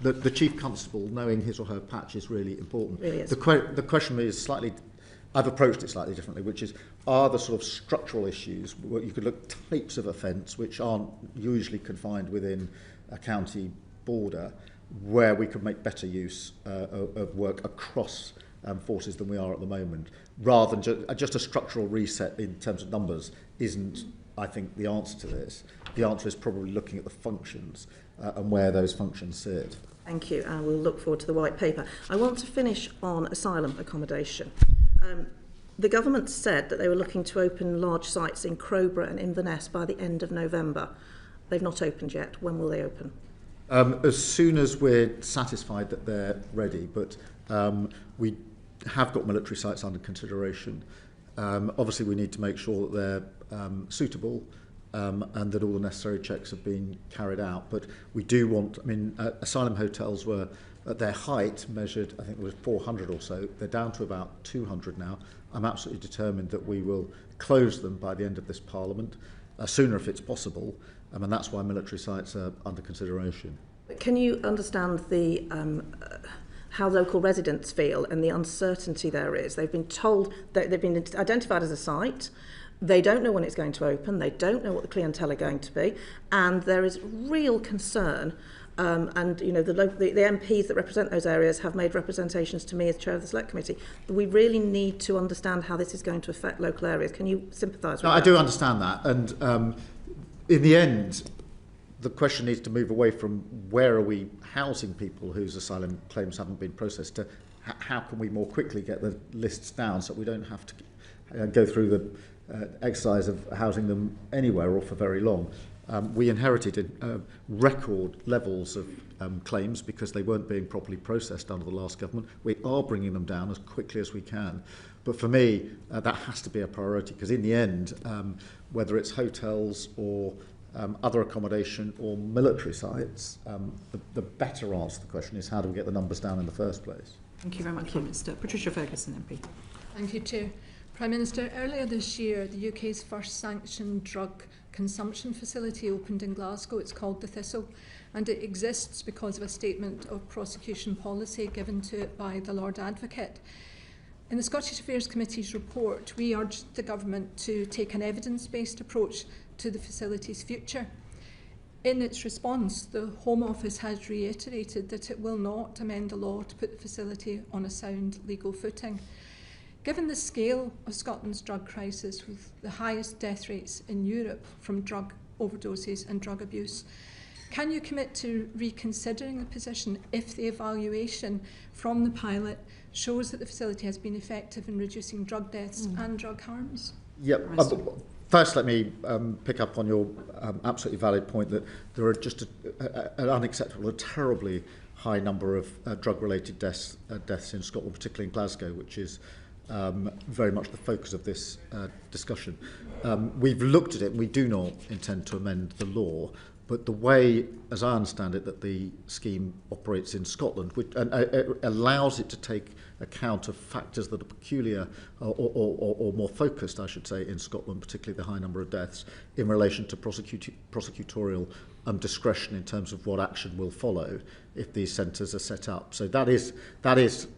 Speaker 2: the chief constable knowing his or her patch is really important.
Speaker 8: Really is.
Speaker 2: The question is I've approached it slightly differently, which is, are there sort of structural issues where you could look types of offence which aren't usually confined within a county border, where we could make better use of work across forces than we are at the moment, rather than just a structural reset in terms of numbers isn't, I think, the answer to this. The answer is probably looking at the functions and where those functions sit.
Speaker 8: Thank you, and we'll look forward to the white paper. I want to finish on asylum accommodation. The government said that they were looking to open large sites in Crowborough and Inverness by the end of November. They've not opened yet. When will they open?
Speaker 2: As soon as we're satisfied that they're ready, but we have got military sites under consideration. Obviously, we need to make sure that they're suitable and that all the necessary checks have been carried out. But we do want, asylum hotels were at their height measured, I think it was 400 or so. They're down to about 200 now. I'm absolutely determined that we will close them by the end of this Parliament, sooner if it's possible, and that's why military sites are under consideration.
Speaker 8: Can you understand the how local residents feel and the uncertainty there is? They've been told that they've been identified as a site. They don't know when it's going to open. They don't know what the clientele are going to be, and there is real concern. And the MPs that represent those areas have made representations to me as chair of the Select Committee. We really need to understand how this is going to affect local areas. Can you sympathise with that?
Speaker 2: I do understand that, and in the end, the question needs to move away from where are we housing people whose asylum claims haven't been processed to how can we more quickly get the lists down so we don't have to go through the exercise of housing them anywhere or for very long. We inherited record levels of claims because they weren't being properly processed under the last government. We are bringing them down as quickly as we can. But for me, that has to be a priority because in the end, whether it's hotels or other accommodation or military sites, the better answer to the question is how do we get the numbers down in the first place?
Speaker 3: Thank you very much, Mr. Patricia Ferguson, MP.
Speaker 9: Thank you, Chair. Prime Minister, earlier this year, the UK's first sanctioned drug consumption facility opened in Glasgow. It's called the Thistle, and it exists because of a statement of prosecution policy given to it by the Lord Advocate. In the Scottish Affairs Committee's report, we urged the Government to take an evidence-based approach to the facility's future. In its response, the Home Office has reiterated that it will not amend the law to put the facility on a sound legal footing. Given the scale of Scotland's drug crisis, with the highest death rates in Europe from drug overdoses and drug abuse, can you commit to reconsidering the position if the evaluation from the pilot shows that the facility has been effective in reducing drug deaths and drug harms?
Speaker 2: Yep. First, let me pick up on your absolutely valid point that there are just an unacceptable, a terribly high number of drug-related deaths in Scotland, particularly in Glasgow, which is very much the focus of this discussion. We've looked at it and we do not intend to amend the law, but the way, as I understand it, that the scheme operates in Scotland allows it to take account of factors that are peculiar or more focused, I should say, in Scotland, particularly the high number of deaths, in relation to prosecutorial discretion in terms of what action will follow if these centres are set up. So that is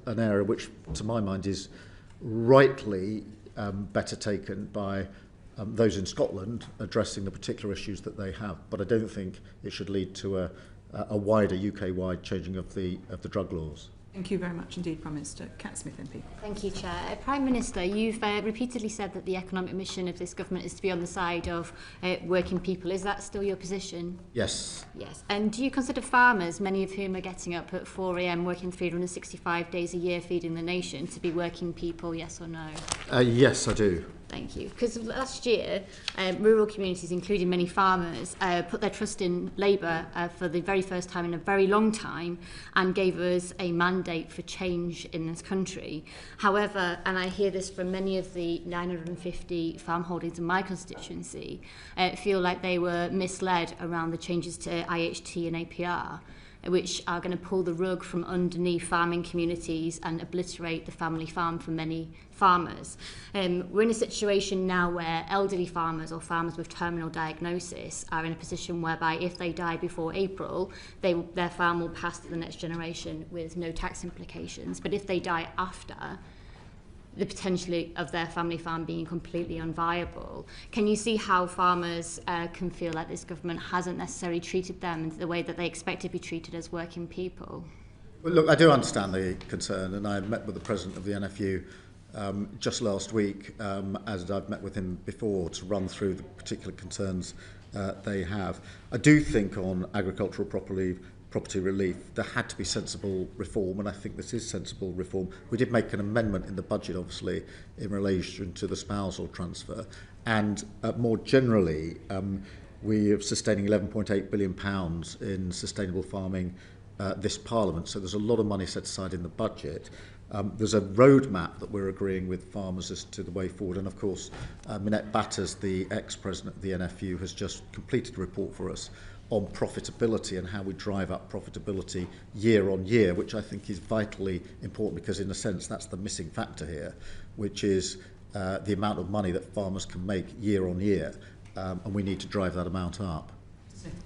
Speaker 2: an area which, to my mind, is rightly better taken by those in Scotland addressing the particular issues that they have. But I don't think it should lead to a wider UK-wide changing of the drug laws.
Speaker 3: Thank you very much indeed, Prime Minister. Cat Smith, MP.
Speaker 4: Thank you, Chair. Prime Minister, you've repeatedly said that the economic mission of this government is to be on the side of working people. Is that still your position?
Speaker 2: Yes.
Speaker 4: Yes. And do you consider farmers, many of whom are getting up at 4 a.m, working 365 days a year, feeding the nation, to be working people, yes or no?
Speaker 2: Yes, I do.
Speaker 4: Thank you. Because last year, rural communities, including many farmers, put their trust in Labour for the very first time in a very long time and gave us a mandate for change in this country. However, and I hear this from many of the 950 farm holdings in my constituency, feel like they were misled around the changes to IHT and APR, which are going to pull the rug from underneath farming communities and obliterate the family farm for many farmers. We're in a situation now where elderly farmers or farmers with terminal diagnosis are in a position whereby if they die before April, their farm will pass to the next generation with no tax implications. But if they die after, the potential of their family farm being completely unviable. Can you see how farmers can feel like this government hasn't necessarily treated them in the way that they expect to be treated as working people?
Speaker 2: Well, look, I do understand the concern, and I met with the president of the NFU just last week, as I've met with him before, to run through the particular concerns they have. I do think on agricultural property relief, there had to be sensible reform, and I think this is sensible reform. We did make an amendment in the budget, obviously, in relation to the spousal transfer, and more generally, we are sustaining £11.8 billion in sustainable farming this Parliament, so there's a lot of money set aside in the budget. There's a roadmap that we're agreeing with farmers as to the way forward, and of course, Minette Batters, the ex-president of the NFU, has just completed a report for us on profitability and how we drive up profitability year on year, which I think is vitally important because in a sense that's the missing factor here, which is the amount of money that farmers can make year on year, and we need to drive that amount up.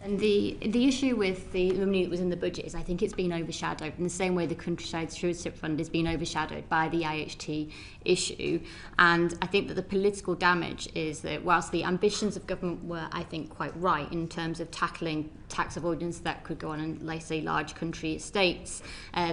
Speaker 4: And the issue with the money that was in the budget is I think it's been overshadowed in the same way the Countryside Stewardship Fund has been overshadowed by the IHT issue. And I think that the political damage is that whilst the ambitions of government were, I think, quite right in terms of tackling tax avoidance that could go on in, like, say, large country estates,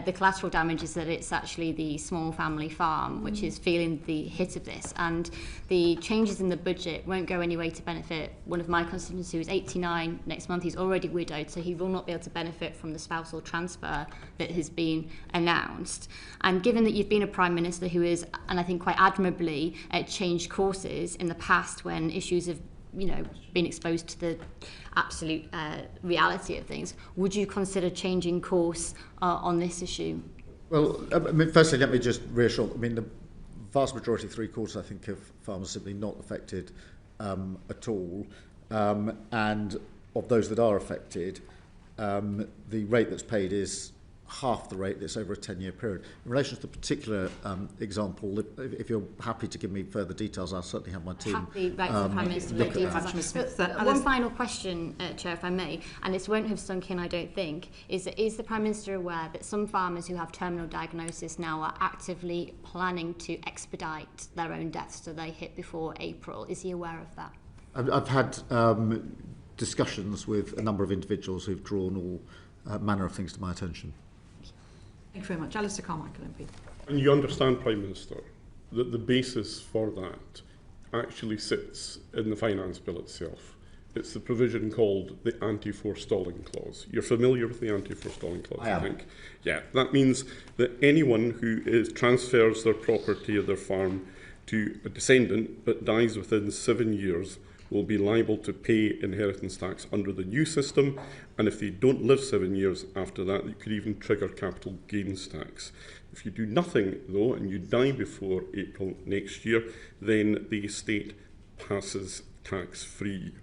Speaker 4: the collateral damage is that it's actually the small family farm which is feeling the hit of this. And the changes in the budget won't go any way to benefit one of my constituents who is 89 next month. He's already widowed, so he will not be able to benefit from the spousal transfer that has been announced. And given that you've been a Prime Minister who is, and I think quite admirably, changed courses in the past when issues have been exposed to the absolute reality of things, would you consider changing course on this issue?
Speaker 2: Well, firstly, let me just reassure, the vast majority, 3/4, I think, of farmers simply not affected at all. And of those that are affected, the rate that's paid is half the rate that's over a 10-year period. In relation to the particular example, if you're happy to give me further details, I'll certainly have my team
Speaker 4: happy, right, to the Prime Minister,
Speaker 2: look at that.
Speaker 4: One final question, Chair, if I may, and this won't have sunk in, I don't think, is the Prime Minister aware that some farmers who have terminal diagnosis now are actively planning to expedite their own deaths so they hit before April? Is he aware of that?
Speaker 2: I've had discussions with a number of individuals who've drawn all manner of things to my attention.
Speaker 3: Thank you very much. Alistair Carmichael, MP.
Speaker 10: And you understand, Prime Minister, that the basis for that actually sits in the finance bill itself. It's the provision called the anti-forestalling clause. You're familiar with the anti-forestalling clause, I think? Yeah, that means that anyone who transfers their property or their farm to a descendant but dies within 7 years will be liable to pay inheritance tax under the new system, and if they don't live 7 years after that, you could even trigger capital gains tax. If you do nothing, though, and you die before April next year, then the estate passes tax-free.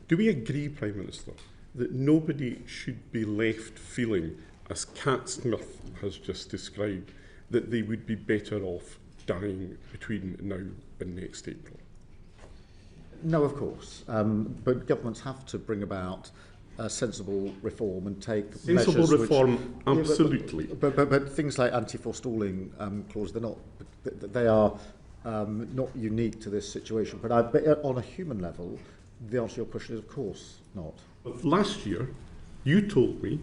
Speaker 10: Do we agree, Prime Minister, that nobody should be left feeling, as Cat Smith has just described, that they would be better off dying between now and next April?
Speaker 2: No, of course, but governments have to bring about sensible reform and take
Speaker 10: sensible
Speaker 2: measures
Speaker 10: reform,
Speaker 2: which,
Speaker 10: absolutely.
Speaker 2: But things like anti-forestalling clause, they are not unique to this situation. But on a human level, the answer to your question is, of course, not.
Speaker 10: But last year, you told me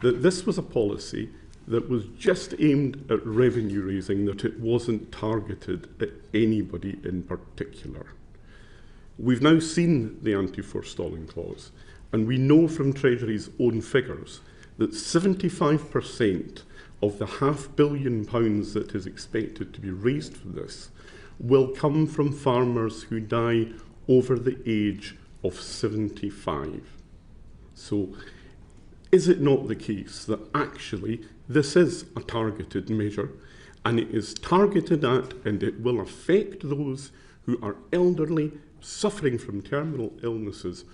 Speaker 10: that this was a policy that was just aimed at revenue raising, that it wasn't targeted at anybody in particular. We've now seen the anti-forestalling clause, and we know from Treasury's own figures that 75% of the £500 million that is expected to be raised from this will come from farmers who die over the age of 75. So, is it not the case that actually this is a targeted measure, and it is targeted at and it will affect those who are elderly, suffering from terminal illnesses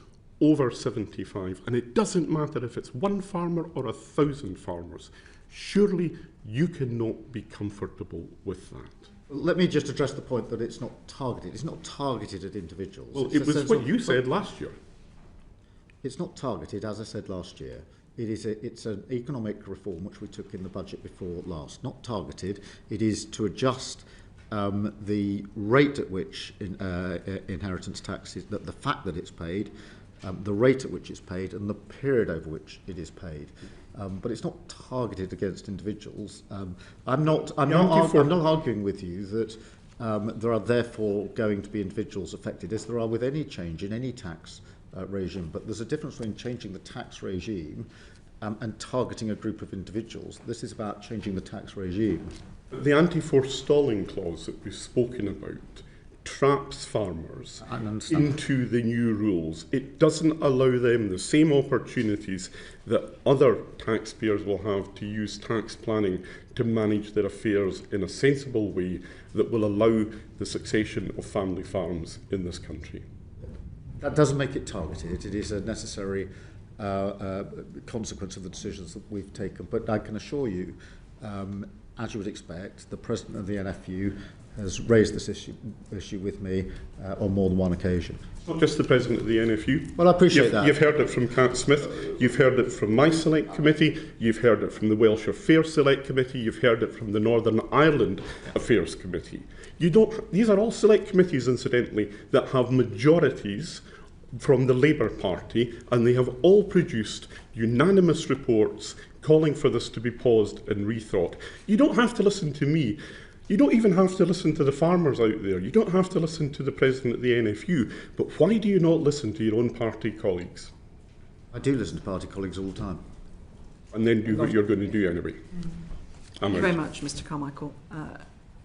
Speaker 10: over 75, and it doesn't matter if it's one farmer or 1,000 farmers. Surely you cannot be comfortable with that.
Speaker 2: Let me just address the point that it's not targeted. It's not targeted at individuals.
Speaker 10: Well, it was what you said last year.
Speaker 2: It's not targeted, as I said last year. It's an economic reform which we took in the budget before last. Not targeted. It is to adjust the rate at which inheritance tax is, the fact that it's paid, the rate at which it's paid, and the period over which it is paid. But it's not targeted against individuals. I'm not arguing with you that there are therefore going to be individuals affected, as there are with any change in any tax regime. But there's a difference between changing the tax regime and targeting a group of individuals. This is about changing the tax regime.
Speaker 10: The anti-forestalling clause that we've spoken about traps farmers into the new rules. It doesn't allow them the same opportunities that other taxpayers will have to use tax planning to manage their affairs in a sensible way that will allow the succession of family farms in this country.
Speaker 2: That doesn't make it targeted. It is a necessary consequence of the decisions that we've taken. But I can assure you, as you would expect, the President of the NFU has raised this issue with me on more than one occasion.
Speaker 10: Not just the President of the NFU.
Speaker 2: Well, I appreciate that.
Speaker 10: You've heard it from Cat Smith, you've heard it from my Select Committee, you've heard it from the Welsh Affairs Select Committee, you've heard it from the Northern Ireland Affairs Committee. These are all select committees, incidentally, that have majorities from the Labour Party, and they have all produced unanimous reports calling for this to be paused and rethought. You don't have to listen to me. You don't even have to listen to the farmers out there. You don't have to listen to the President of the NFU. But why do you not listen to your own party colleagues?
Speaker 2: I do listen to party colleagues all the time.
Speaker 10: And then do what you're going to do anyway.
Speaker 3: Thank you very much, Mr Carmichael.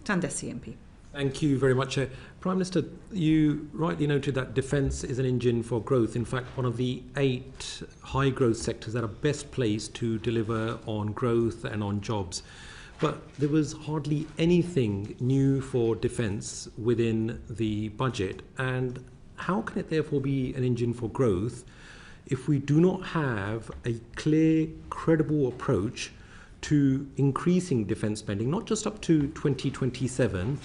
Speaker 3: Tandesi MP.
Speaker 11: Thank you very much. Prime Minister, you rightly noted that defence is an engine for growth. In fact, one of the 8 high growth sectors that are best placed to deliver on growth and on jobs. But there was hardly anything new for defence within the budget. And how can it therefore be an engine for growth if we do not have a clear, credible approach to increasing defence spending, not just up to 2027,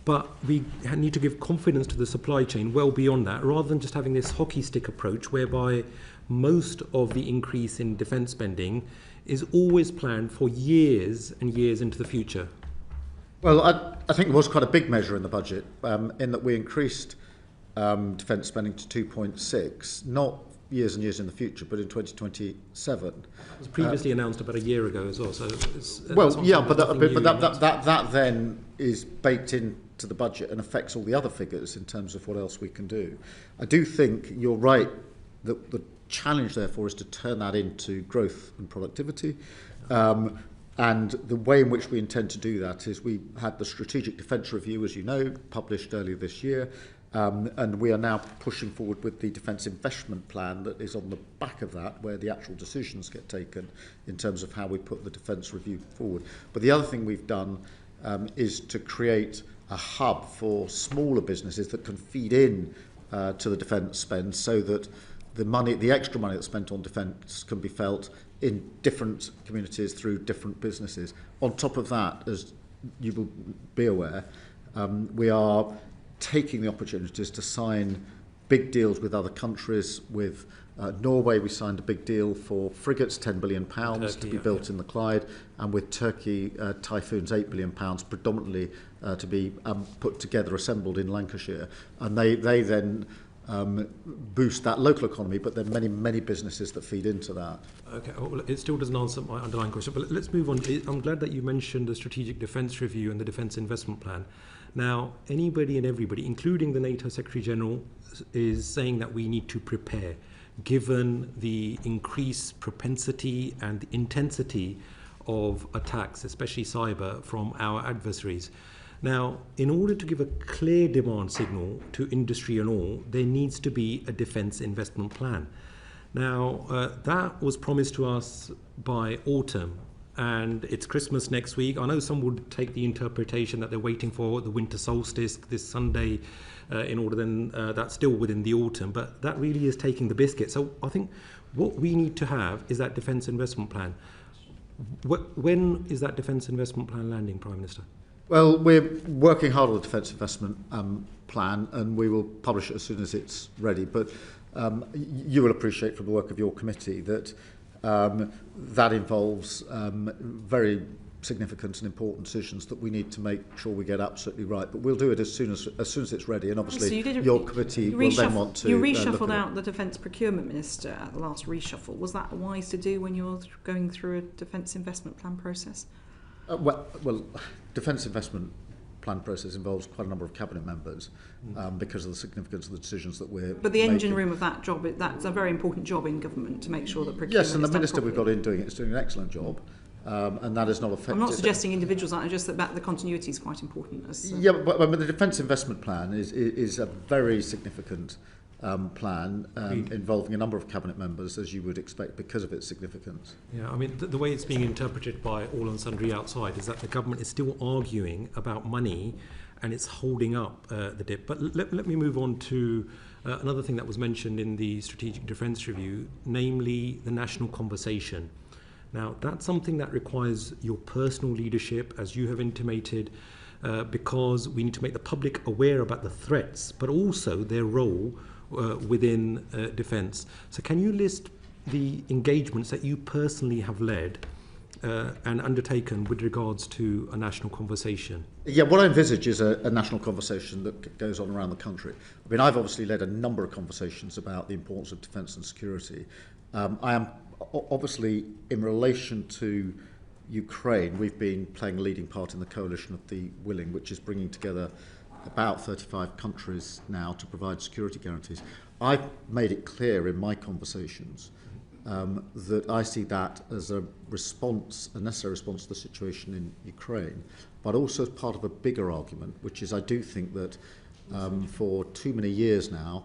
Speaker 11: but we need to give confidence to the supply chain well beyond that, rather than just having this hockey stick approach whereby most of the increase in defence spending is always planned for years and years into the future.
Speaker 2: Well, I think there was quite a big measure in the budget, in that we increased defence spending to 2.6, not years and years in the future, but in 2027. It
Speaker 11: was previously announced about a year ago as well. So
Speaker 2: that then is baked into the budget and affects all the other figures in terms of what else we can do. I do think you're right that the challenge, therefore, is to turn that into growth and productivity. And the way in which we intend to do that is we had the Strategic Defence Review, as you know, published earlier this year. And we are now pushing forward with the Defence Investment Plan that is on the back of that, where the actual decisions get taken in terms of how we put the Defence Review forward. But the other thing we've done is to create a hub for smaller businesses that can feed in to the defence spend, so that the extra money that's spent on defence can be felt in different communities through different businesses. On top of that, as you will be aware, we are taking the opportunities to sign big deals with other countries. With Norway, we signed a big deal for frigates, £10 billion to be built in the Clyde, and with Turkey, Typhoons, £8 billion, predominantly to be put together, assembled in Lancashire. And they then boost that local economy, but there are many, many businesses that feed into that.
Speaker 11: Okay, well, it still doesn't answer my underlying question, but let's move on. I'm glad that you mentioned the Strategic Defence Review and the Defence Investment Plan. Now, anybody and everybody, including the NATO Secretary-General, is saying that we need to prepare, given the increased propensity and the intensity of attacks, especially cyber, from our adversaries. Now, in order to give a clear demand signal to industry and all, there needs to be a defence investment plan. Now, that was promised to us by autumn, and it's Christmas next week. I know some would take the interpretation that they're waiting for the winter solstice this Sunday in order then that's still within the autumn, but that really is taking the biscuit. So I think what we need to have is that defence investment plan. When is that defence investment plan landing, Prime Minister?
Speaker 2: Well, we're working hard on the defence investment plan, and we will publish it as soon as it's ready. But you will appreciate from the work of your committee that that involves very significant and important decisions that we need to make sure we get absolutely right. But we'll do it as soon as it's ready, and obviously your committee will then want to.
Speaker 3: You reshuffled out the Defence Procurement Minister at the last reshuffle. Was that wise to do when you're going through a defence investment plan process?
Speaker 2: Well, defence investment plan process involves quite a number of cabinet members because of the significance of the decisions that we're
Speaker 3: But the
Speaker 2: making.
Speaker 3: engine room of that job, that's a very important job in government to make sure that procurement
Speaker 2: Yes, and the
Speaker 3: is done
Speaker 2: minister we've
Speaker 3: properly.
Speaker 2: got in doing it is doing an excellent job, and that is not affected.
Speaker 3: I'm not suggesting individuals aren't, just that the continuity is quite important.
Speaker 2: Yeah, but the defence investment plan is a very significant plan involving a number of cabinet members, as you would expect, because of its significance.
Speaker 11: Yeah, I mean, the way it's being interpreted by all and sundry outside is that the government is still arguing about money and it's holding up the dip. But let me move on to another thing that was mentioned in the Strategic Defence Review, namely the national conversation. Now, that's something that requires your personal leadership, as you have intimated, because we need to make the public aware about the threats, but also their role within defence. So can you list the engagements that you personally have led and undertaken with regards to a national conversation?
Speaker 2: Yeah, what I envisage is a national conversation that goes on around the country. I mean, I've obviously led a number of conversations about the importance of defence and security. I am obviously, in relation to Ukraine, we've been playing a leading part in the coalition of the willing, which is bringing together about 35 countries now to provide security guarantees. I've made it clear in my conversations that I see that as a response, a necessary response to the situation in Ukraine, but also as part of a bigger argument, which is I do think that for too many years now,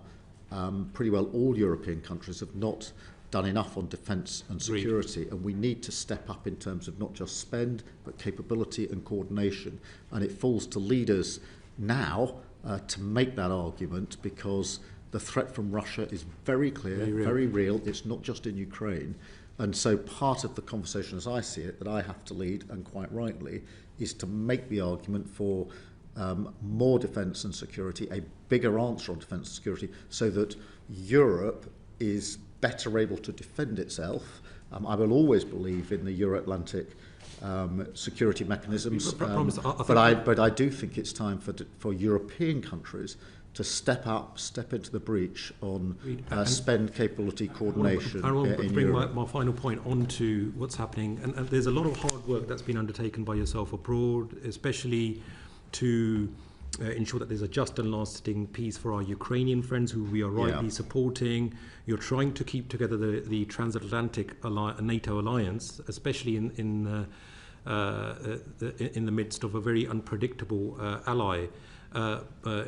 Speaker 2: pretty well all European countries have not done enough on defence and security, and we need to step up in terms of not just spend, but capability and coordination. And it falls to leaders now to make that argument, because the threat from Russia is very clear, very real. It's not just in Ukraine. And so part of the conversation, as I see it, that I have to lead, and quite rightly, is to make the argument for more defence and security, a bigger answer on defence and security, so that Europe is better able to defend itself. I will always believe in the Euro-Atlantic security mechanisms, but I do think it's time for European countries to step into the breach on spend capability coordination.
Speaker 11: I want to bring my final point on to what's happening, and there's a lot of hard work that's been undertaken by yourself abroad, especially to ensure that there's a just and lasting peace for our Ukrainian friends who we are rightly supporting. You're trying to keep together the transatlantic NATO alliance, especially in the midst of a very unpredictable ally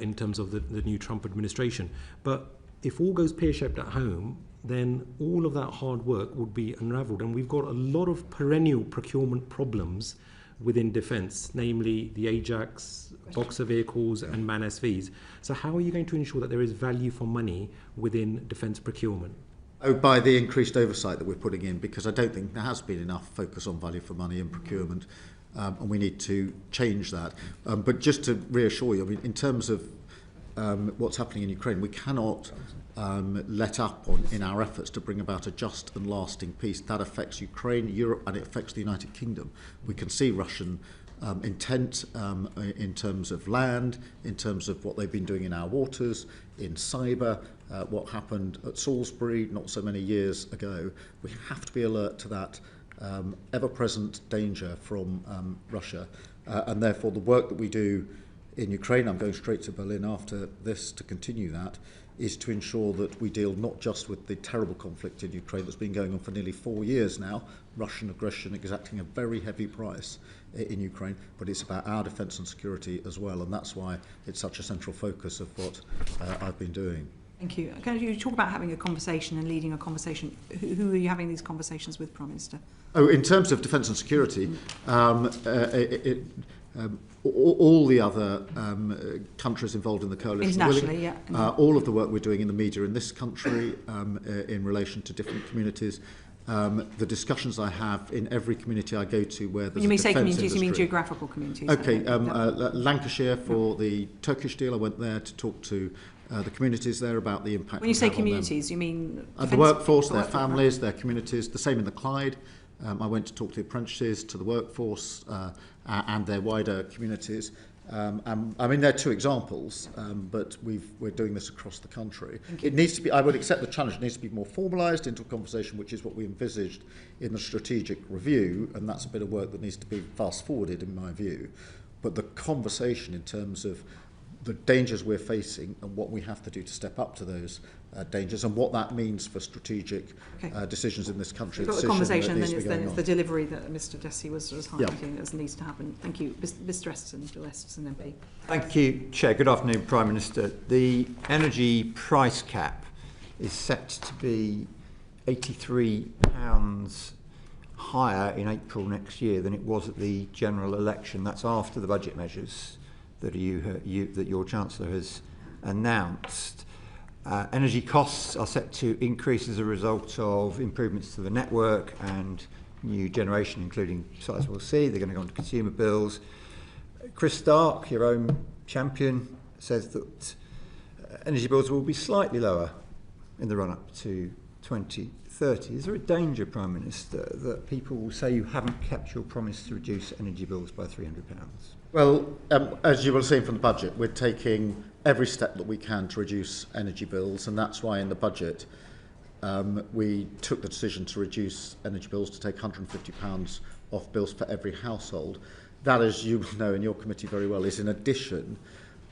Speaker 11: in terms of the new Trump administration. But if all goes pear-shaped at home, then all of that hard work would be unravelled. And we've got a lot of perennial procurement problems within defence, namely the Ajax, Boxer vehicles and MAN SVs. So how are you going to ensure that there is value for money within defence procurement?
Speaker 2: Oh, by the increased oversight that we're putting in, because I don't think there has been enough focus on value for money in procurement, and we need to change that. But just to reassure you, I mean, in terms of what's happening in Ukraine, we cannot let up in our efforts to bring about a just and lasting peace. That affects Ukraine, Europe, and it affects the United Kingdom. We can see Russian intent in terms of land, in terms of what they've been doing in our waters, in cyber, what happened at Salisbury not so many years ago. We have to be alert to that ever-present danger from Russia, and therefore the work that we do in Ukraine, I'm going straight to Berlin after this to continue that, is to ensure that we deal not just with the terrible conflict in Ukraine that's been going on for nearly 4 years now, Russian aggression exacting a very heavy price in Ukraine, but it's about our defence and security as well, and that's why it's such a central focus of what I've been doing.
Speaker 3: Thank you. Can you talk about having a conversation and leading a conversation? Who are you having these conversations with, Prime Minister?
Speaker 2: Oh, in terms of defence and security, all the other countries involved in the coalition,
Speaker 3: internationally,
Speaker 2: all of the work we're doing in the media in this country in relation to different communities, the discussions I have in every community I go to where there's
Speaker 3: when you say communities,
Speaker 2: industry.
Speaker 3: you mean geographical communities?
Speaker 2: Okay, Lancashire for the Turkish deal, I went there to talk to the communities there about the impact.
Speaker 3: When you say communities, you mean
Speaker 2: the workforce, their families, their communities. The same in the Clyde. I went to talk to the apprentices, to the workforce, and their wider communities. I mean, they're two examples, but we're doing this across the country. It needs to be, I would accept the challenge, it needs to be more formalised into a conversation, which is what we envisaged in the strategic review, and that's a bit of work that needs to be fast-forwarded, in my view. But the conversation in terms of the dangers we're facing and what we have to do to step up to those dangers and what that means for strategic decisions in this country.
Speaker 3: We've got the conversation, and then it's the delivery that Mr Dessy was highlighting as needs to happen. Thank you. Mr Eston, Bill Eston MP.
Speaker 12: Thank you, Chair. Good afternoon, Prime Minister. The energy price cap is set to be £83 higher in April next year than it was at the general election. That's after the budget measures that your Chancellor has announced. Energy costs are set to increase as a result of improvements to the network and new generation, including sizable C. They're going to go on to consumer bills. Chris Stark, your own champion, says that energy bills will be slightly lower in the run-up to 2030. Is there a danger, Prime Minister, that people will say you haven't kept your promise to reduce energy bills by £300?
Speaker 2: Well, as you will see from the budget, we're taking every step that we can to reduce energy bills, and that's why in the budget we took the decision to reduce energy bills to take £150 off bills for every household. That, as you know in your committee very well, is in addition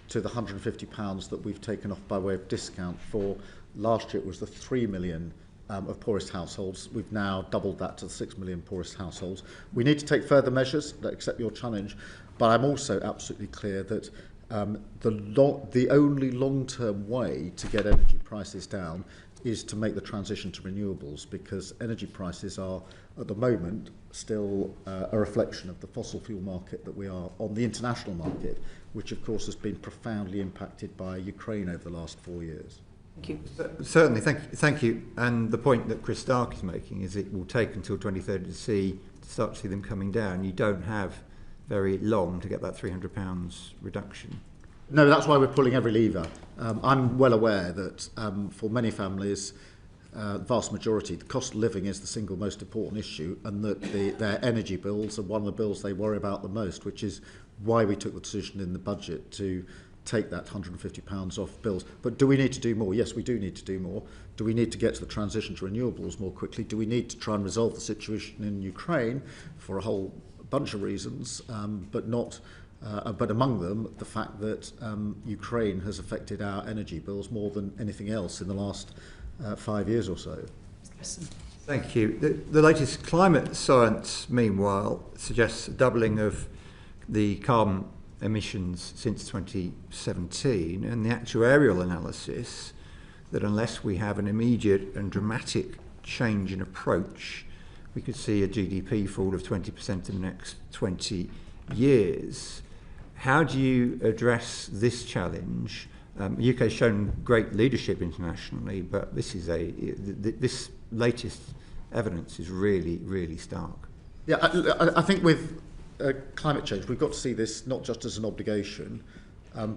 Speaker 2: to the £150 that we've taken off by way of discount for last year. It was the 3 million of poorest households. We've now doubled that to the 6 million poorest households. We need to take further measures that accept your challenge, but I'm also absolutely clear that the only long-term way to get energy prices down is to make the transition to renewables, because energy prices are, at the moment, still a reflection of the fossil fuel market that we are on, the international market, which of course has been profoundly impacted by Ukraine over the last 4 years.
Speaker 3: Thank you.
Speaker 12: Certainly, thank you. And the point that Chris Stark is making is it will take until 2030 to start to see them coming down. You don't have very long to get that £300 reduction.
Speaker 2: No, that's why we're pulling every lever. I'm well aware that for many families, the vast majority, the cost of living is the single most important issue, and that their energy bills are one of the bills they worry about the most, which is why we took the decision in the budget to take that £150 off bills. But do we need to do more? Yes, we do need to do more. Do we need to get to the transition to renewables more quickly? Do we need to try and resolve the situation in Ukraine for a whole bunch of reasons, but among them the fact that Ukraine has affected our energy bills more than anything else in the last 5 years or so.
Speaker 12: Thank you. The latest climate science, meanwhile, suggests a doubling of the carbon emissions since 2017, and the actuarial analysis that unless we have an immediate and dramatic change in approach, we could see a GDP fall of 20% in the next 20 years. How do you address this challenge? The UK has shown great leadership internationally, but this latest evidence is really, really stark.
Speaker 2: Yeah, I think with climate change, we've got to see this not just as an obligation,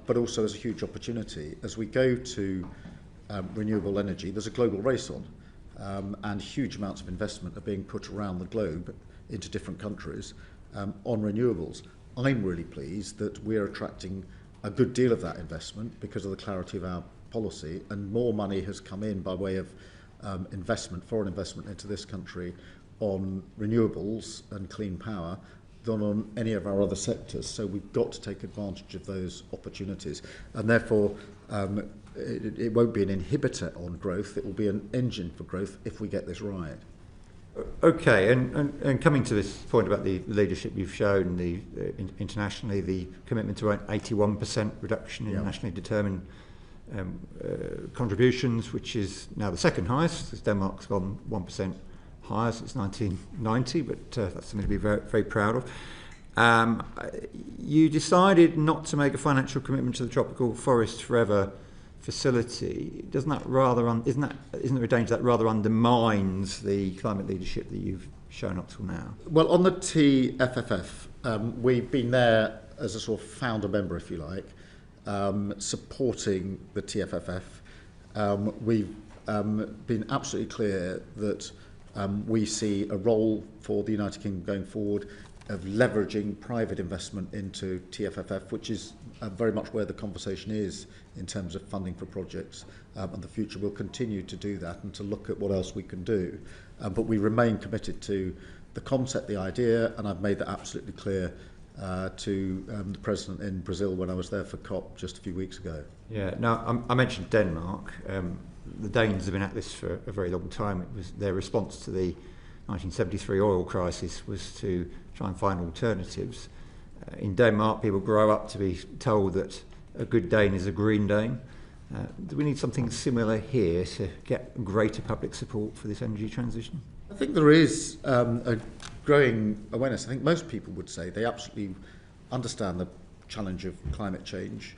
Speaker 2: but also as a huge opportunity. As we go to renewable energy, there's a global race on, and huge amounts of investment are being put around the globe into different countries on renewables. I'm really pleased that we're attracting a good deal of that investment because of the clarity of our policy, and more money has come in by way of investment, foreign investment into this country on renewables and clean power. than on any of our other sectors. So we've got to take advantage of those opportunities. And therefore, it won't be an inhibitor on growth. It will be an engine for growth if we get this right.
Speaker 12: Okay, and coming to this point about the leadership you've shown internationally, the commitment to an 81% reduction in nationally determined contributions, which is now the second highest, as Denmark's gone 1% higher since 1990, but that's something to be very, very proud of. You decided not to make a financial commitment to the Tropical Forest Forever facility. Doesn't that isn't there a danger that rather undermines the climate leadership that you've shown up till now?
Speaker 2: Well, on the TFFF, we've been there as a sort of founder member, if you like, supporting the TFFF. We've been absolutely clear that we see a role for the United Kingdom going forward of leveraging private investment into TFFF, which is very much where the conversation is in terms of funding for projects. And the future will continue to do that and to look at what else we can do. But we remain committed to the concept, the idea, and I've made that absolutely clear to the President in Brazil when I was there for COP just a few weeks ago.
Speaker 12: Yeah, now I mentioned Denmark. The Danes have been at this for a very long time. It was their response to the 1973 oil crisis was to try and find alternatives. In Denmark, people grow up to be told that a good Dane is a green Dane. Do we need something similar here to get greater public support for this energy transition?
Speaker 2: I think there is a growing awareness. I think most people would say they absolutely understand the challenge of climate change.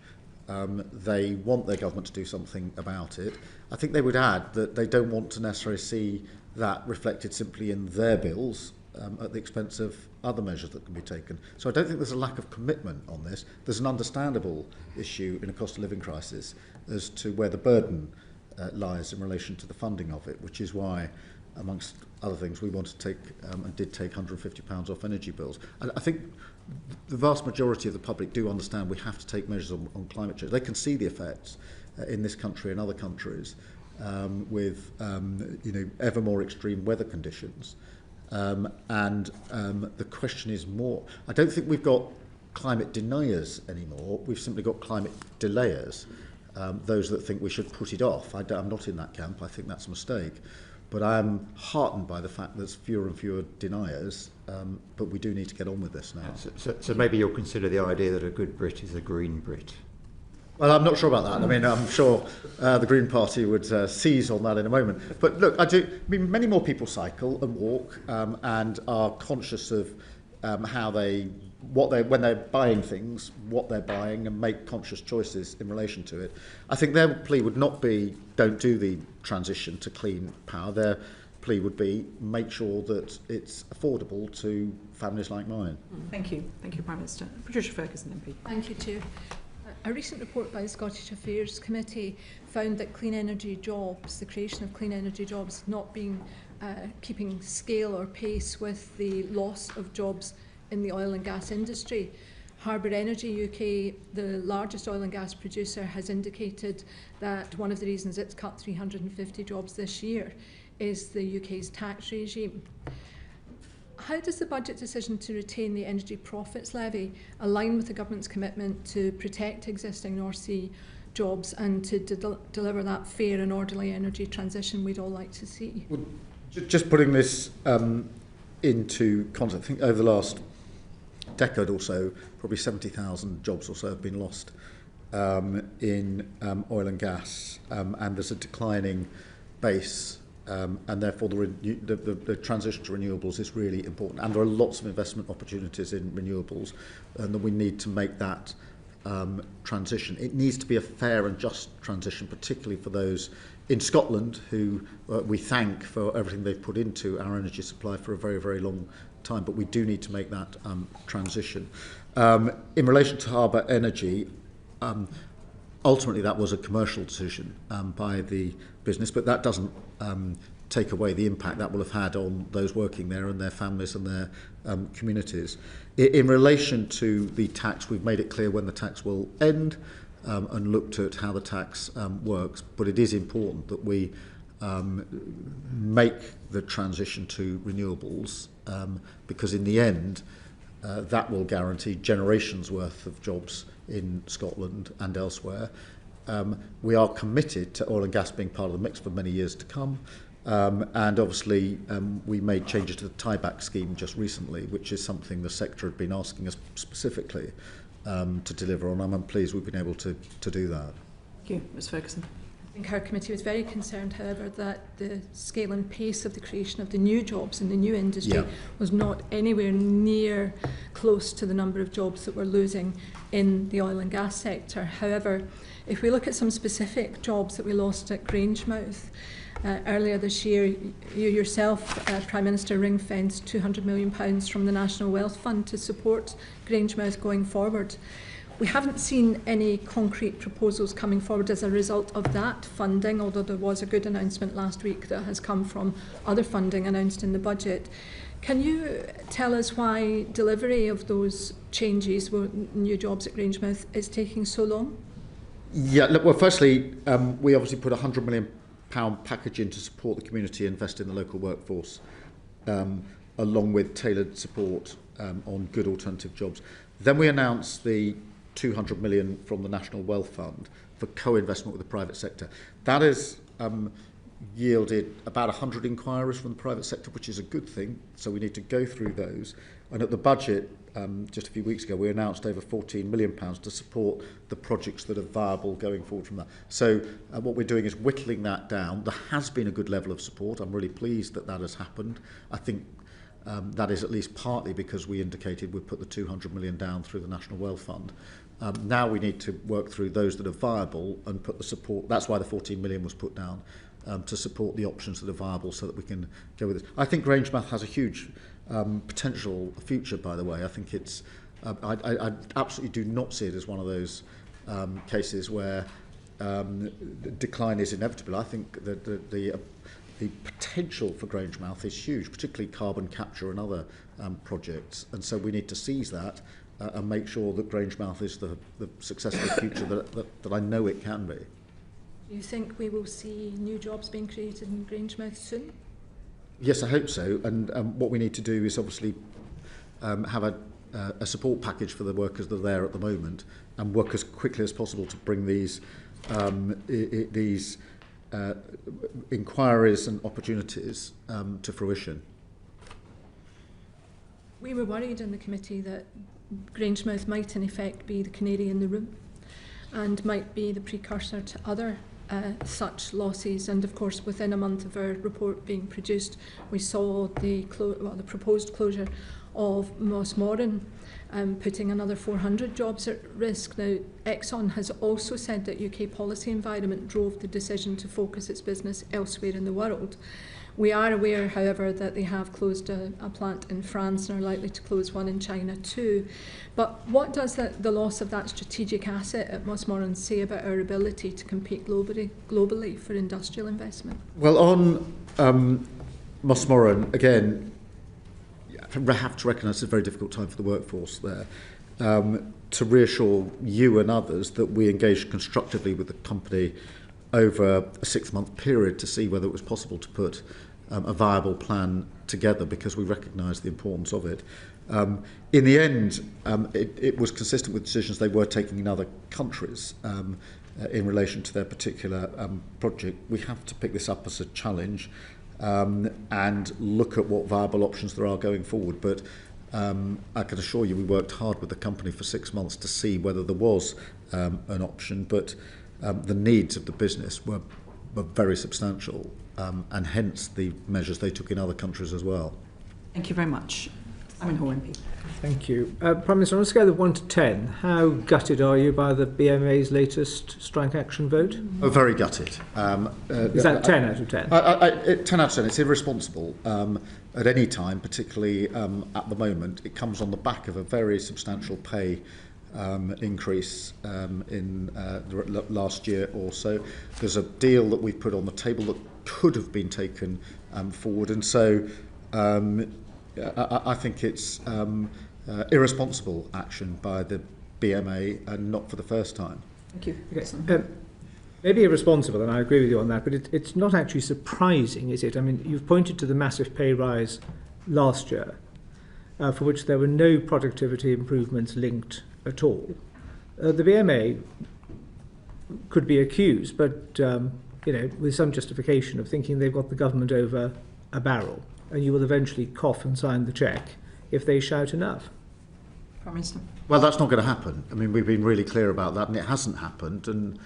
Speaker 2: They want their government to do something about it. I think they would add that they don't want to necessarily see that reflected simply in their bills at the expense of other measures that can be taken. So I don't think there's a lack of commitment on this. There's an understandable issue in a cost of living crisis as to where the burden lies in relation to the funding of it, which is why, amongst other things, we want to take and did take £150 off energy bills. I think the vast majority of the public do understand we have to take measures on climate change. They can see the effects in this country and other countries with ever more extreme weather conditions. The question is more, I don't think we've got climate deniers anymore. We've simply got climate delayers, those that think we should put it off. I'm not in that camp. I think that's a mistake. But I am heartened by the fact there's fewer and fewer deniers, but we do need to get on with this now.
Speaker 12: So maybe you'll consider the idea that a good Brit is a green Brit.
Speaker 2: Well, I'm not sure about that. I mean, I'm sure the Green Party would seize on that in a moment. But look, many more people cycle and walk and are conscious of when they're buying things, what they're buying, and make conscious choices in relation to it. I think their plea would not be don't do the transition to clean power. Their plea would be make sure that it's affordable to families like mine.
Speaker 3: Thank you, Prime Minister. Patricia Ferguson, MP.
Speaker 9: Thank you, Chair. A recent report by the Scottish Affairs Committee found that clean energy jobs, the creation of clean energy jobs, not being keeping scale or pace with the loss of jobs in the oil and gas industry. Harbour Energy UK, the largest oil and gas producer, has indicated that one of the reasons it's cut 350 jobs this year is the UK's tax regime. How does the budget decision to retain the energy profits levy align with the government's commitment to protect existing North Sea jobs and to deliver that fair and orderly energy transition we'd all like to see?
Speaker 2: Well, just putting this into context, I think over the last decade or so, probably 70,000 jobs or so have been lost in oil and gas, and there's a declining base. And therefore the transition to renewables is really important, and there are lots of investment opportunities in renewables, and that we need to make that transition. It needs to be a fair and just transition, particularly for those in Scotland who we thank for everything they've put into our energy supply for a very, very long time, but we do need to make that transition. In relation to Harbour Energy, ultimately that was a commercial decision by the business, but that doesn't take away the impact that will have had on those working there and their families and their communities. In relation to the tax, we've made it clear when the tax will end and looked at how the tax works, but it is important that we make the transition to renewables because in the end that will guarantee generations worth of jobs in Scotland and elsewhere. We are committed to oil and gas being part of the mix for many years to come. And obviously, we made changes to the tieback scheme just recently, which is something the sector had been asking us specifically to deliver on. I'm pleased we've been able to do that.
Speaker 3: Thank you. Ms Ferguson.
Speaker 9: I think our committee was very concerned, however, that the scale and pace of the creation of the new jobs in the new industry was not anywhere near close to the number of jobs that we're losing in the oil and gas sector. However, if we look at some specific jobs that we lost at Grangemouth, earlier this year, you yourself, Prime Minister, ring-fenced £200 million from the National Wealth Fund to support Grangemouth going forward. We haven't seen any concrete proposals coming forward as a result of that funding, although there was a good announcement last week that has come from other funding announced in the budget. Can you tell us why delivery of those changes, new jobs at Grangemouth, is taking so long?
Speaker 2: Yeah, look, well, firstly, we obviously put a £100 million package in to support the community, invest in the local workforce, along with tailored support on good alternative jobs. Then we announced the 200 million from the National Wealth Fund for co-investment with the private sector. That has yielded about 100 inquiries from the private sector, which is a good thing. So we need to go through those. And at the budget, just a few weeks ago, we announced over £14 million to support the projects that are viable going forward from that. So what we're doing is whittling that down. There has been a good level of support. I'm really pleased that that has happened. I think that is at least partly because we indicated we'd put the 200 million down through the National Wealth Fund. Now we need to work through those that are viable and put the support. That's why the 14 million was put down, to support the options that are viable so that we can go with it. I think Grangemouth has a huge potential future, by the way. I think it's, I absolutely do not see it as one of those cases where decline is inevitable. I think that the potential for Grangemouth is huge, particularly carbon capture and other projects. And so we need to seize that and make sure that Grangemouth is the successful future that I know it can be.
Speaker 9: Do you think we will see new jobs being created in Grangemouth soon?
Speaker 2: Yes, I hope so. And what we need to do is obviously have a support package for the workers that are there at the moment and work as quickly as possible to bring these inquiries and opportunities to fruition.
Speaker 9: We were worried in the committee that Grangemouth might in effect be the canary in the room and might be the precursor to other such losses. And of course, within a month of our report being produced, we saw the proposed closure of Mossmoran, putting another 400 jobs at risk. Now, Exxon has also said that UK policy environment drove the decision to focus its business elsewhere in the world. We are aware, however, that they have closed a plant in France and are likely to close one in China too. But what does the loss of that strategic asset at Mossmoran say about our ability to compete globally for industrial investment?
Speaker 2: Well, on Mossmoran, again, I have to recognise it's a very difficult time for the workforce there. To reassure you and others that we engaged constructively with the company over a 6-month period to see whether it was possible to put a viable plan together, because we recognise the importance of it. In the end, it was consistent with decisions they were taking in other countries in relation to their particular project. We have to pick this up as a challenge and look at what viable options there are going forward. But I can assure you we worked hard with the company for 6 months to see whether there was an option, but the needs of the business were very substantial, and hence the measures they took in other countries as well.
Speaker 3: Thank you very much. Simon Hall MP.
Speaker 5: Thank you. Prime Minister, on a scale of 1 to 10, how gutted are you by the BMA's latest strike action vote?
Speaker 2: Oh, very gutted.
Speaker 5: Is that 10 out of 10?
Speaker 2: 10 out of 10. It's irresponsible at any time, particularly at the moment. It comes on the back of a very substantial pay increase in last year or so. There's a deal that we've put on the table that could have been taken forward, and so I think it's irresponsible action by the BMA, and not for the first time.
Speaker 3: Thank you.
Speaker 5: Okay. Maybe irresponsible, and I agree with you on that, but it's not actually surprising, is it? I mean, you've pointed to the massive pay rise last year. for which there were no productivity improvements linked at all. The BMA could be accused, but with some justification, of thinking they've got the government over a barrel, and you will eventually cough and sign the cheque if they shout enough.
Speaker 3: Prime Minister.
Speaker 2: Well, that's not going to happen. I mean, we've been really clear about that, and it hasn't happened. And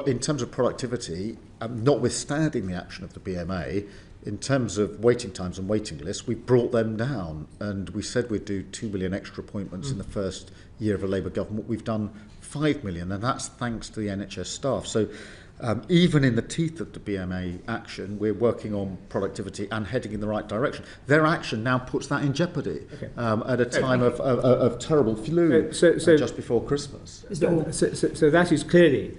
Speaker 2: in terms of productivity, notwithstanding the action of the BMA, in terms of waiting times and waiting lists, we brought them down, and we said we'd do 2 million extra appointments in the first year of a Labour government. We've done 5 million, and that's thanks to the NHS staff. So even in the teeth of the BMA action, we're working on productivity and heading in the right direction. Their action now puts that in jeopardy at a time of terrible flu just before Christmas.
Speaker 5: So that is clearly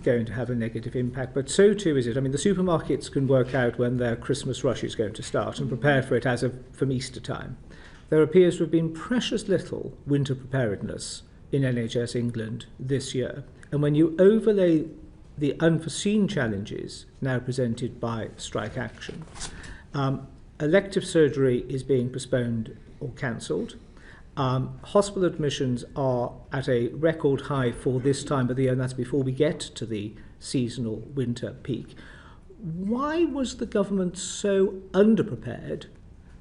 Speaker 5: going to have a negative impact, but so too is it. I mean, the supermarkets can work out when their Christmas rush is going to start and prepare for it from Easter time. There appears to have been precious little winter preparedness in NHS England this year, and when you overlay the unforeseen challenges now presented by strike action, elective surgery is being postponed or cancelled. Hospital admissions are at a record high for this time of the year, and that's before we get to the seasonal winter peak. Why was the government so underprepared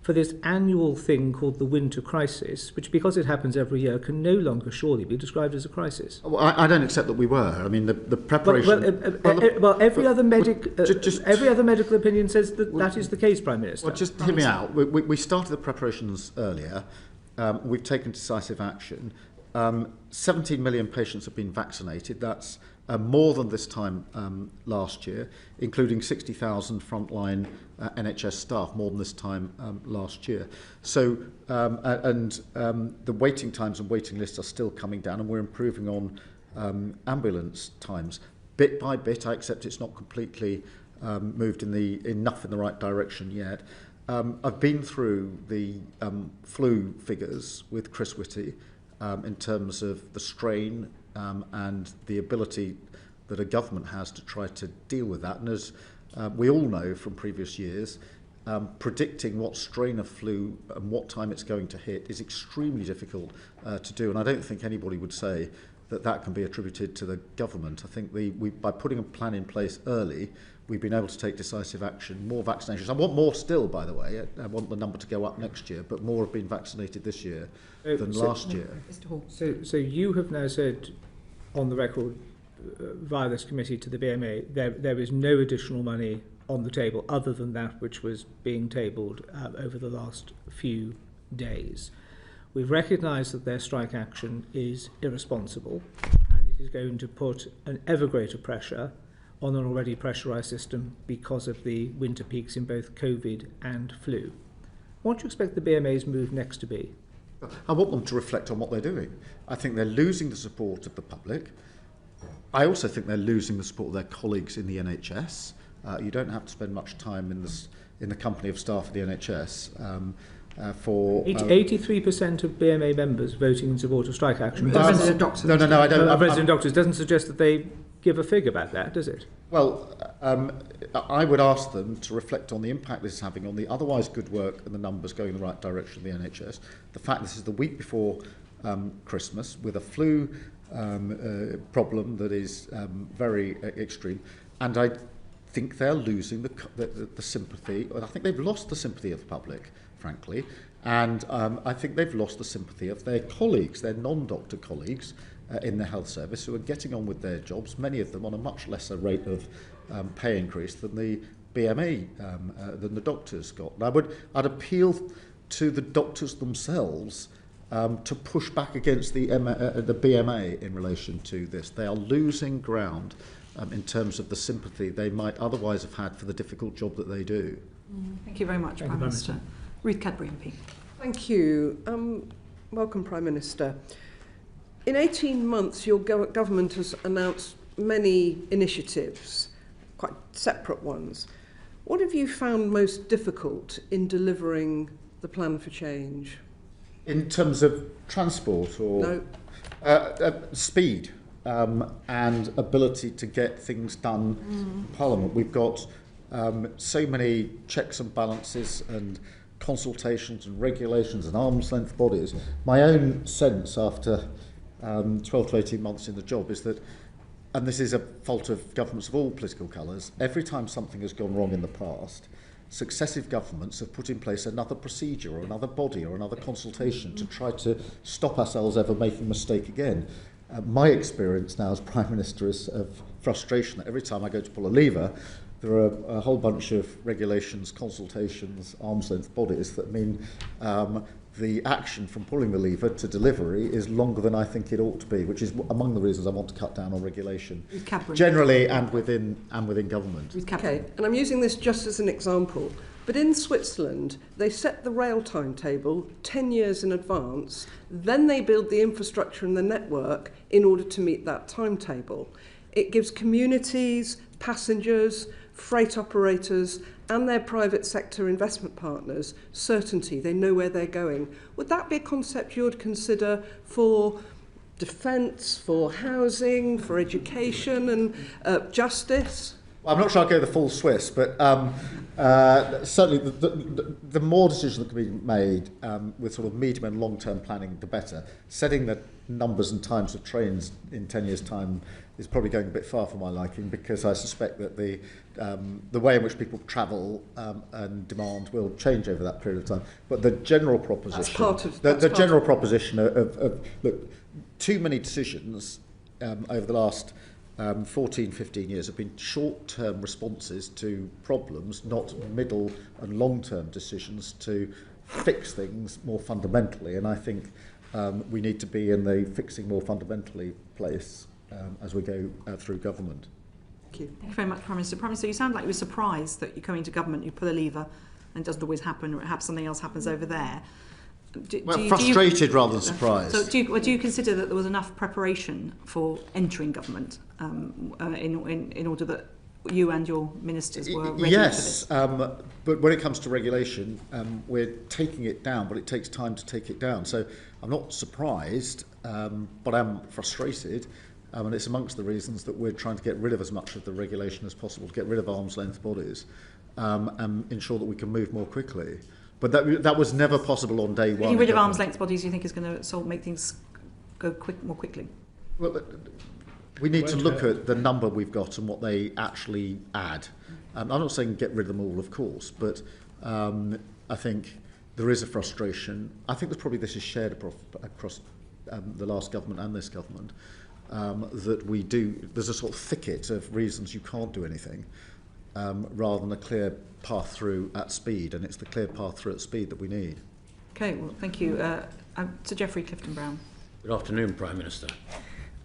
Speaker 5: for this annual thing called the winter crisis, which, because it happens every year, can no longer surely be described as a crisis?
Speaker 2: Well, I don't accept that we were. I mean, the preparation...
Speaker 5: Every other medical opinion says that is the case, Prime Minister.
Speaker 2: Well, just hear me out. We started the preparations earlier. We've taken decisive action. 17 million patients have been vaccinated. That's more than this time last year, including 60,000 frontline NHS staff, more than this time last year. So, the waiting times and waiting lists are still coming down, and we're improving on ambulance times. Bit by bit, I accept it's not completely moved enough in the right direction yet. I've been through the flu figures with Chris Whitty in terms of the strain and the ability that a government has to try to deal with that. And as we all know from previous years, predicting what strain of flu and what time it's going to hit is extremely difficult to do. And I don't think anybody would say that can be attributed to the government. I think by putting a plan in place early, we've been able to take decisive action, more vaccinations. I want more still, by the way. I want the number to go up next year, but more have been vaccinated this year than last year.
Speaker 5: So you have now said on the record via this committee to the BMA there is no additional money on the table other than that which was being tabled over the last few days. We've recognised that their strike action is irresponsible, and it is going to put an ever greater pressure on an already pressurised system because of the winter peaks in both COVID and flu. What do you expect the BMA's move next to be?
Speaker 2: I want them to reflect on what they're doing. I think they're losing the support of the public. I also think they're losing the support of their colleagues in the NHS. You don't have to spend much time in the company of staff of the NHS for...
Speaker 5: 83% of BMA members voting in support of strike action.
Speaker 3: Resident doctors.
Speaker 2: No, I don't.
Speaker 5: Resident doctors doesn't suggest that they give a fig about that, does it?
Speaker 2: Well, I would ask them to reflect on the impact this is having on the otherwise good work and the numbers going in the right direction of the NHS. The fact this is the week before Christmas with a flu problem that is very extreme, and I think they're losing the sympathy. I think they've lost the sympathy of the public, frankly, and I think they've lost the sympathy of their colleagues, their non-doctor colleagues in the health service, who are getting on with their jobs, many of them on a much lesser rate of pay increase than the BMA, than the doctors got. And I'd appeal to the doctors themselves to push back against the BMA in relation to this. They are losing ground in terms of the sympathy they might otherwise have had for the difficult job that they do.
Speaker 3: Thank you very much, Prime Minister. Ruth Cadbury MP.
Speaker 13: Thank you. Welcome, Prime Minister. In 18 months, your government has announced many initiatives, quite separate ones. What have you found most difficult in delivering the plan for change?
Speaker 2: In terms of transport or speed and ability to get things done in Parliament. We've got so many checks and balances and consultations and regulations and arm's length bodies. My own sense after 12 to 18 months in the job is that, and this is a fault of governments of all political colours, every time something has gone wrong in the past, successive governments have put in place another procedure or another body or another consultation to try to stop ourselves ever making a mistake again. My experience now as Prime Minister is of frustration that every time I go to pull a lever, there are a whole bunch of regulations, consultations, arm's length bodies that mean the action from pulling the lever to delivery is longer than I think it ought to be, which is among the reasons I want to cut down on regulation generally and within government.
Speaker 13: Okay, and I'm using this just as an example, but in Switzerland they set the rail timetable 10 years in advance, then they build the infrastructure and the network in order to meet that timetable. It gives communities, passengers, freight operators and their private sector investment partners certainty. They know where they're going. Would that be a concept you would consider for defence, for housing, for education and justice?
Speaker 2: Well, I'm not sure I'll go the full Swiss, but certainly the more decisions that can be made with sort of medium and long-term planning, the better. Setting the numbers and times of trains in 10 years' time is probably going a bit far for my liking, because I suspect that the way in which people travel and demand will change over that period of time. But the general proposition, the general proposition of look, too many decisions over the last 14, 15 years have been short-term responses to problems, not middle and long-term decisions to fix things more fundamentally. And I think we need to be in the fixing more fundamentally place as we go through government.
Speaker 3: Thank you. Thank you very much, Prime Minister. Prime Minister, you sound like you were surprised that you come into government, you pull a lever, and it doesn't always happen, or perhaps something else happens over there.
Speaker 2: Frustrated rather than surprised.
Speaker 3: So do you consider that there was enough preparation for entering government in order that you and your ministers were ready for this?
Speaker 2: Yes, but when it comes to regulation, we're taking it down, but it takes time to take it down. So I'm not surprised, but I'm frustrated. And it's amongst the reasons that we're trying to get rid of as much of the regulation as possible, to get rid of arm's length bodies and ensure that we can move more quickly. But that was never possible on day one.
Speaker 3: Getting rid of arm's length bodies, you think, is going to make things go more quickly?
Speaker 2: Well, we need to look at the number we've got and what they actually add. I'm not saying get rid of them all, of course, but I think there is a frustration. I think this is shared across the last government and this government, that there's a sort of thicket of reasons you can't do anything, rather than a clear path through at speed, and it's the clear path through at speed that we need.
Speaker 3: Okay, well, thank you. Sir Geoffrey Clifton-Brown.
Speaker 14: Good afternoon, Prime Minister.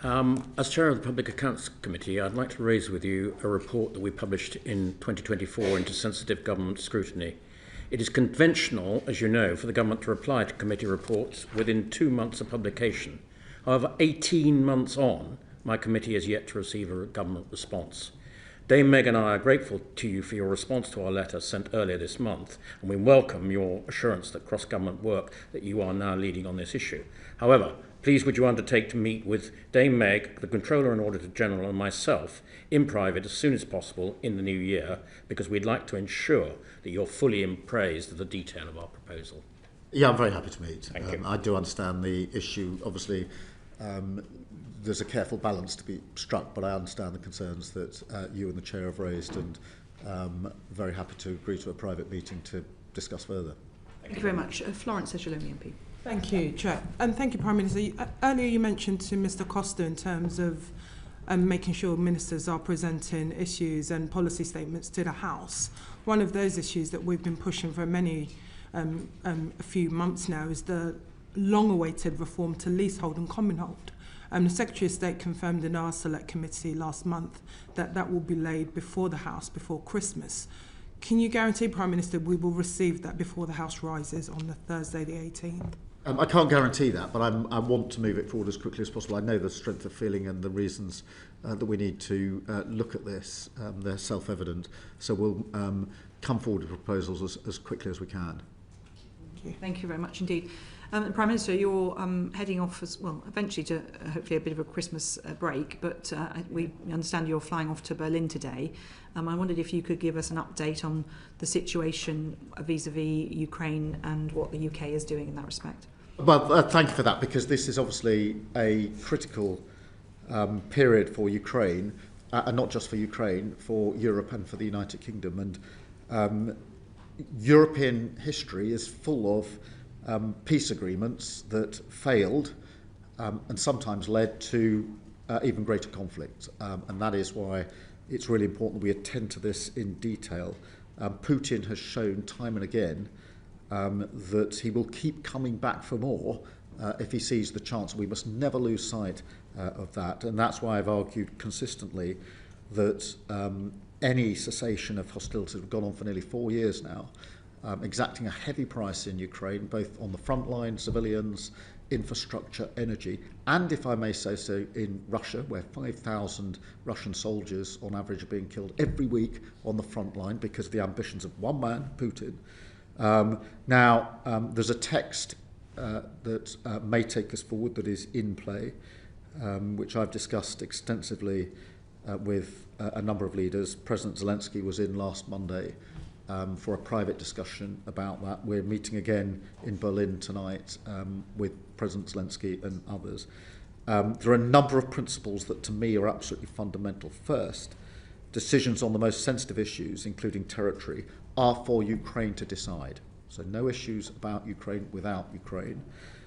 Speaker 14: As Chair of the Public Accounts Committee, I'd like to raise with you a report that we published in 2024 into sensitive government scrutiny. It is conventional, as you know, for the government to reply to committee reports within 2 months of publication. However, 18 months on, my committee has yet to receive a government response. Dame Meg and I are grateful to you for your response to our letter sent earlier this month, and we welcome your assurance that cross-government work that you are now leading on this issue. However, please would you undertake to meet with Dame Meg, the Controller and Auditor General, and myself in private as soon as possible in the new year, because we'd like to ensure that you're fully appraised of the detail of our proposal.
Speaker 2: Yeah, I'm very happy to meet.
Speaker 14: Thank you.
Speaker 2: I do understand the issue. Obviously, there's a careful balance to be struck, but I understand the concerns that you and the Chair have raised, and very happy to agree to a private meeting to discuss further.
Speaker 3: Thank you very much. Florence Eshalomi MP.
Speaker 15: Thank you, Chair. And thank you, Prime Minister. Earlier you mentioned to Mr Costa in terms of making sure ministers are presenting issues and policy statements to the House. One of those issues that we've been pushing for a few months now is the long-awaited reform to leasehold and commonhold. The Secretary of State confirmed in our Select Committee last month that will be laid before the House before Christmas. Can you guarantee, Prime Minister, we will receive that before the House rises on the Thursday the 18th?
Speaker 2: I can't guarantee that, but I want to move it forward as quickly as possible. I know the strength of feeling and the reasons that we need to look at this. They're self-evident. So we'll come forward with proposals as quickly as we can.
Speaker 3: Thank you very much indeed. Prime Minister, you're heading off as well, eventually to hopefully a bit of a Christmas break, but we understand you're flying off to Berlin today. I wondered if you could give us an update on the situation vis-à-vis Ukraine and what the UK is doing in that respect.
Speaker 2: Well, thank you for that, because this is obviously a critical period for Ukraine, and not just for Ukraine, for Europe and for the United Kingdom. And European history is full of peace agreements that failed and sometimes led to even greater conflict. And that is why it's really important that we attend to this in detail. Putin has shown time and again that he will keep coming back for more if he sees the chance. We must never lose sight of that. And that's why I've argued consistently that any cessation of hostilities, we've gone on for nearly 4 years now, exacting a heavy price in Ukraine, both on the front line, civilians, infrastructure, energy, and, if I may say so, in Russia, where 5,000 Russian soldiers on average are being killed every week on the front line because of the ambitions of one man, Putin. There's a text that may take us forward that is in play, which I've discussed extensively with a number of leaders. President Zelensky was in last Monday for a private discussion about that. We're meeting again in Berlin tonight with President Zelensky and others. There are a number of principles that to me are absolutely fundamental. First, decisions on the most sensitive issues, including territory, are for Ukraine to decide. So no issues about Ukraine without Ukraine.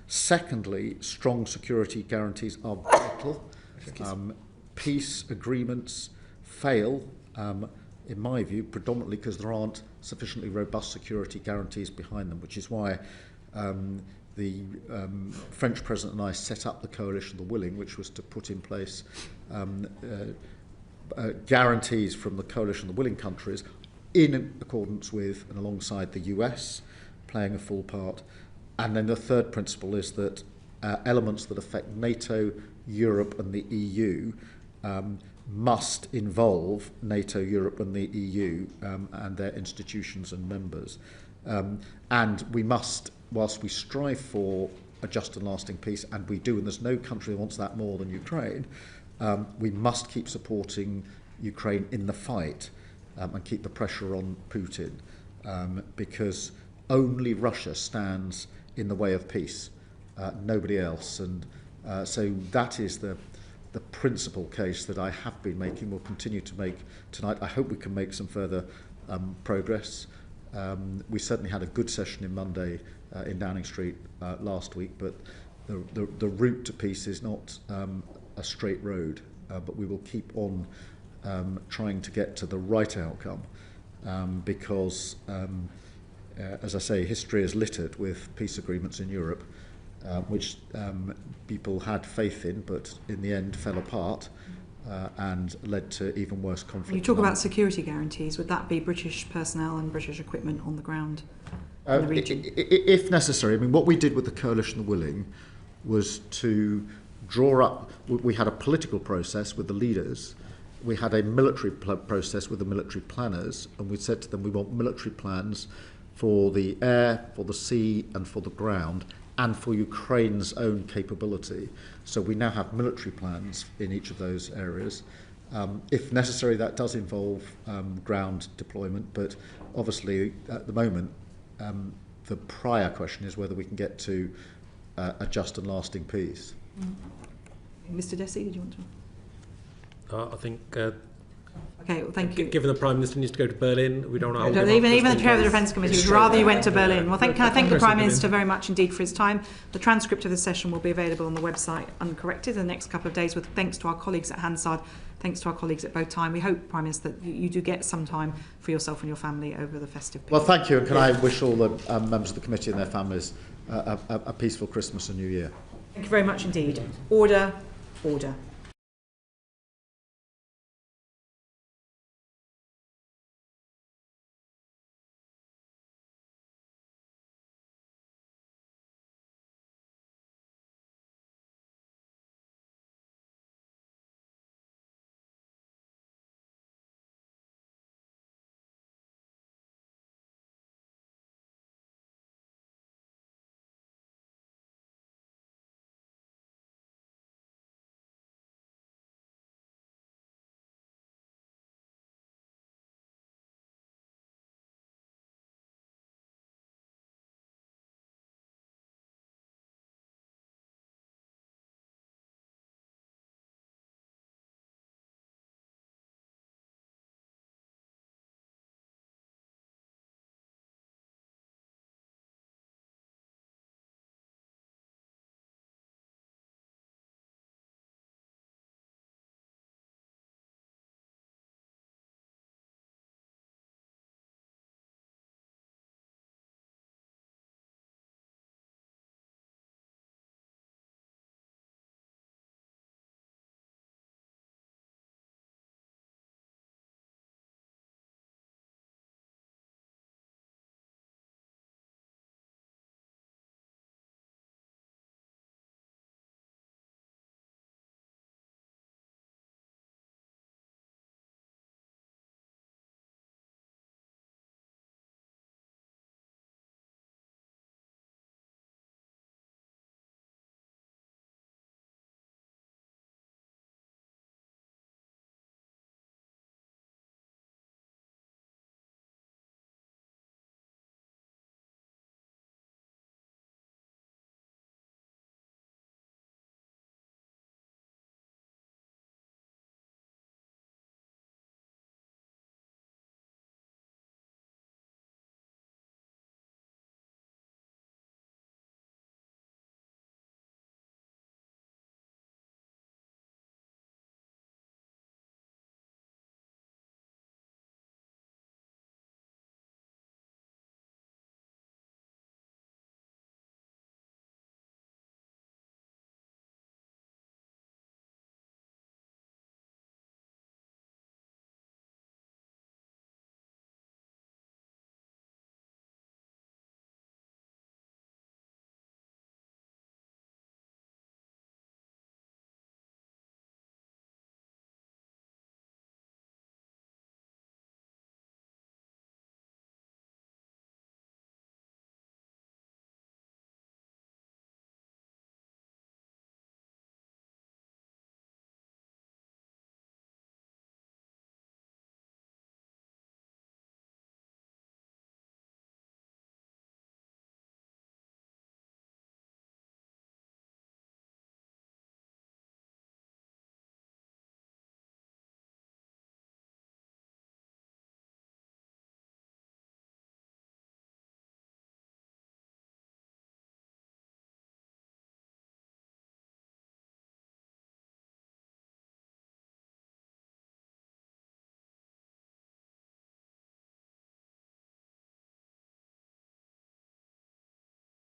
Speaker 2: Secondly, strong security guarantees are vital. Peace agreements fail, in my view, predominantly because there aren't sufficiently robust security guarantees behind them, which is why the French President and I set up the Coalition of the Willing, which was to put in place guarantees from the Coalition of the Willing countries in accordance with and alongside the US playing a full part. And then the third principle is that elements that affect NATO, Europe and the EU must involve NATO, Europe and the EU and their institutions and members. And we must, whilst we strive for a just and lasting peace, and we do, and there's no country that wants that more than Ukraine, we must keep supporting Ukraine in the fight and keep the pressure on Putin, because only Russia stands in the way of peace, nobody else. And so that is the principal case that I have been making, will continue to make tonight. I hope we can make some further progress. We certainly had a good session in Monday in Downing Street last week, but the route to peace is not a straight road, but we will keep on trying to get to the right outcome, because, as I say, history is littered with peace agreements in Europe, which people had faith in, but in the end fell apart and led to even worse conflict.
Speaker 3: You talk about security guarantees. Would that be British personnel and British equipment on the ground in the region?
Speaker 2: If necessary. I mean, what we did with the Coalition of the Willing was to draw up. We had a political process with the leaders. We had a military process with the military planners, and we said to them, we want military plans for the air, for the sea and for the ground, and for Ukraine's own capability. So we now have military plans in each of those areas. If necessary, that does involve ground deployment, but obviously at the moment the prior question is whether we can get to a just and lasting peace.
Speaker 3: Mr. Dessy, did you want to?
Speaker 11: I think
Speaker 3: okay, well, thank you.
Speaker 11: Given the Prime Minister needs to go to Berlin, we don't know how
Speaker 3: even the Chair of the Defence Committee would rather you went to Berlin. Well, can I thank the Prime Minister very much indeed for his time. The transcript of the session will be available on the website uncorrected in the next couple of days, with thanks to our colleagues at Hansard, thanks to our colleagues at both time. We hope, Prime Minister, that you do get some time for yourself and your family over the festive period.
Speaker 2: Well, thank you, and can I wish all the members of the committee and their families a peaceful Christmas and New Year.
Speaker 3: Thank you very much indeed. Order, order.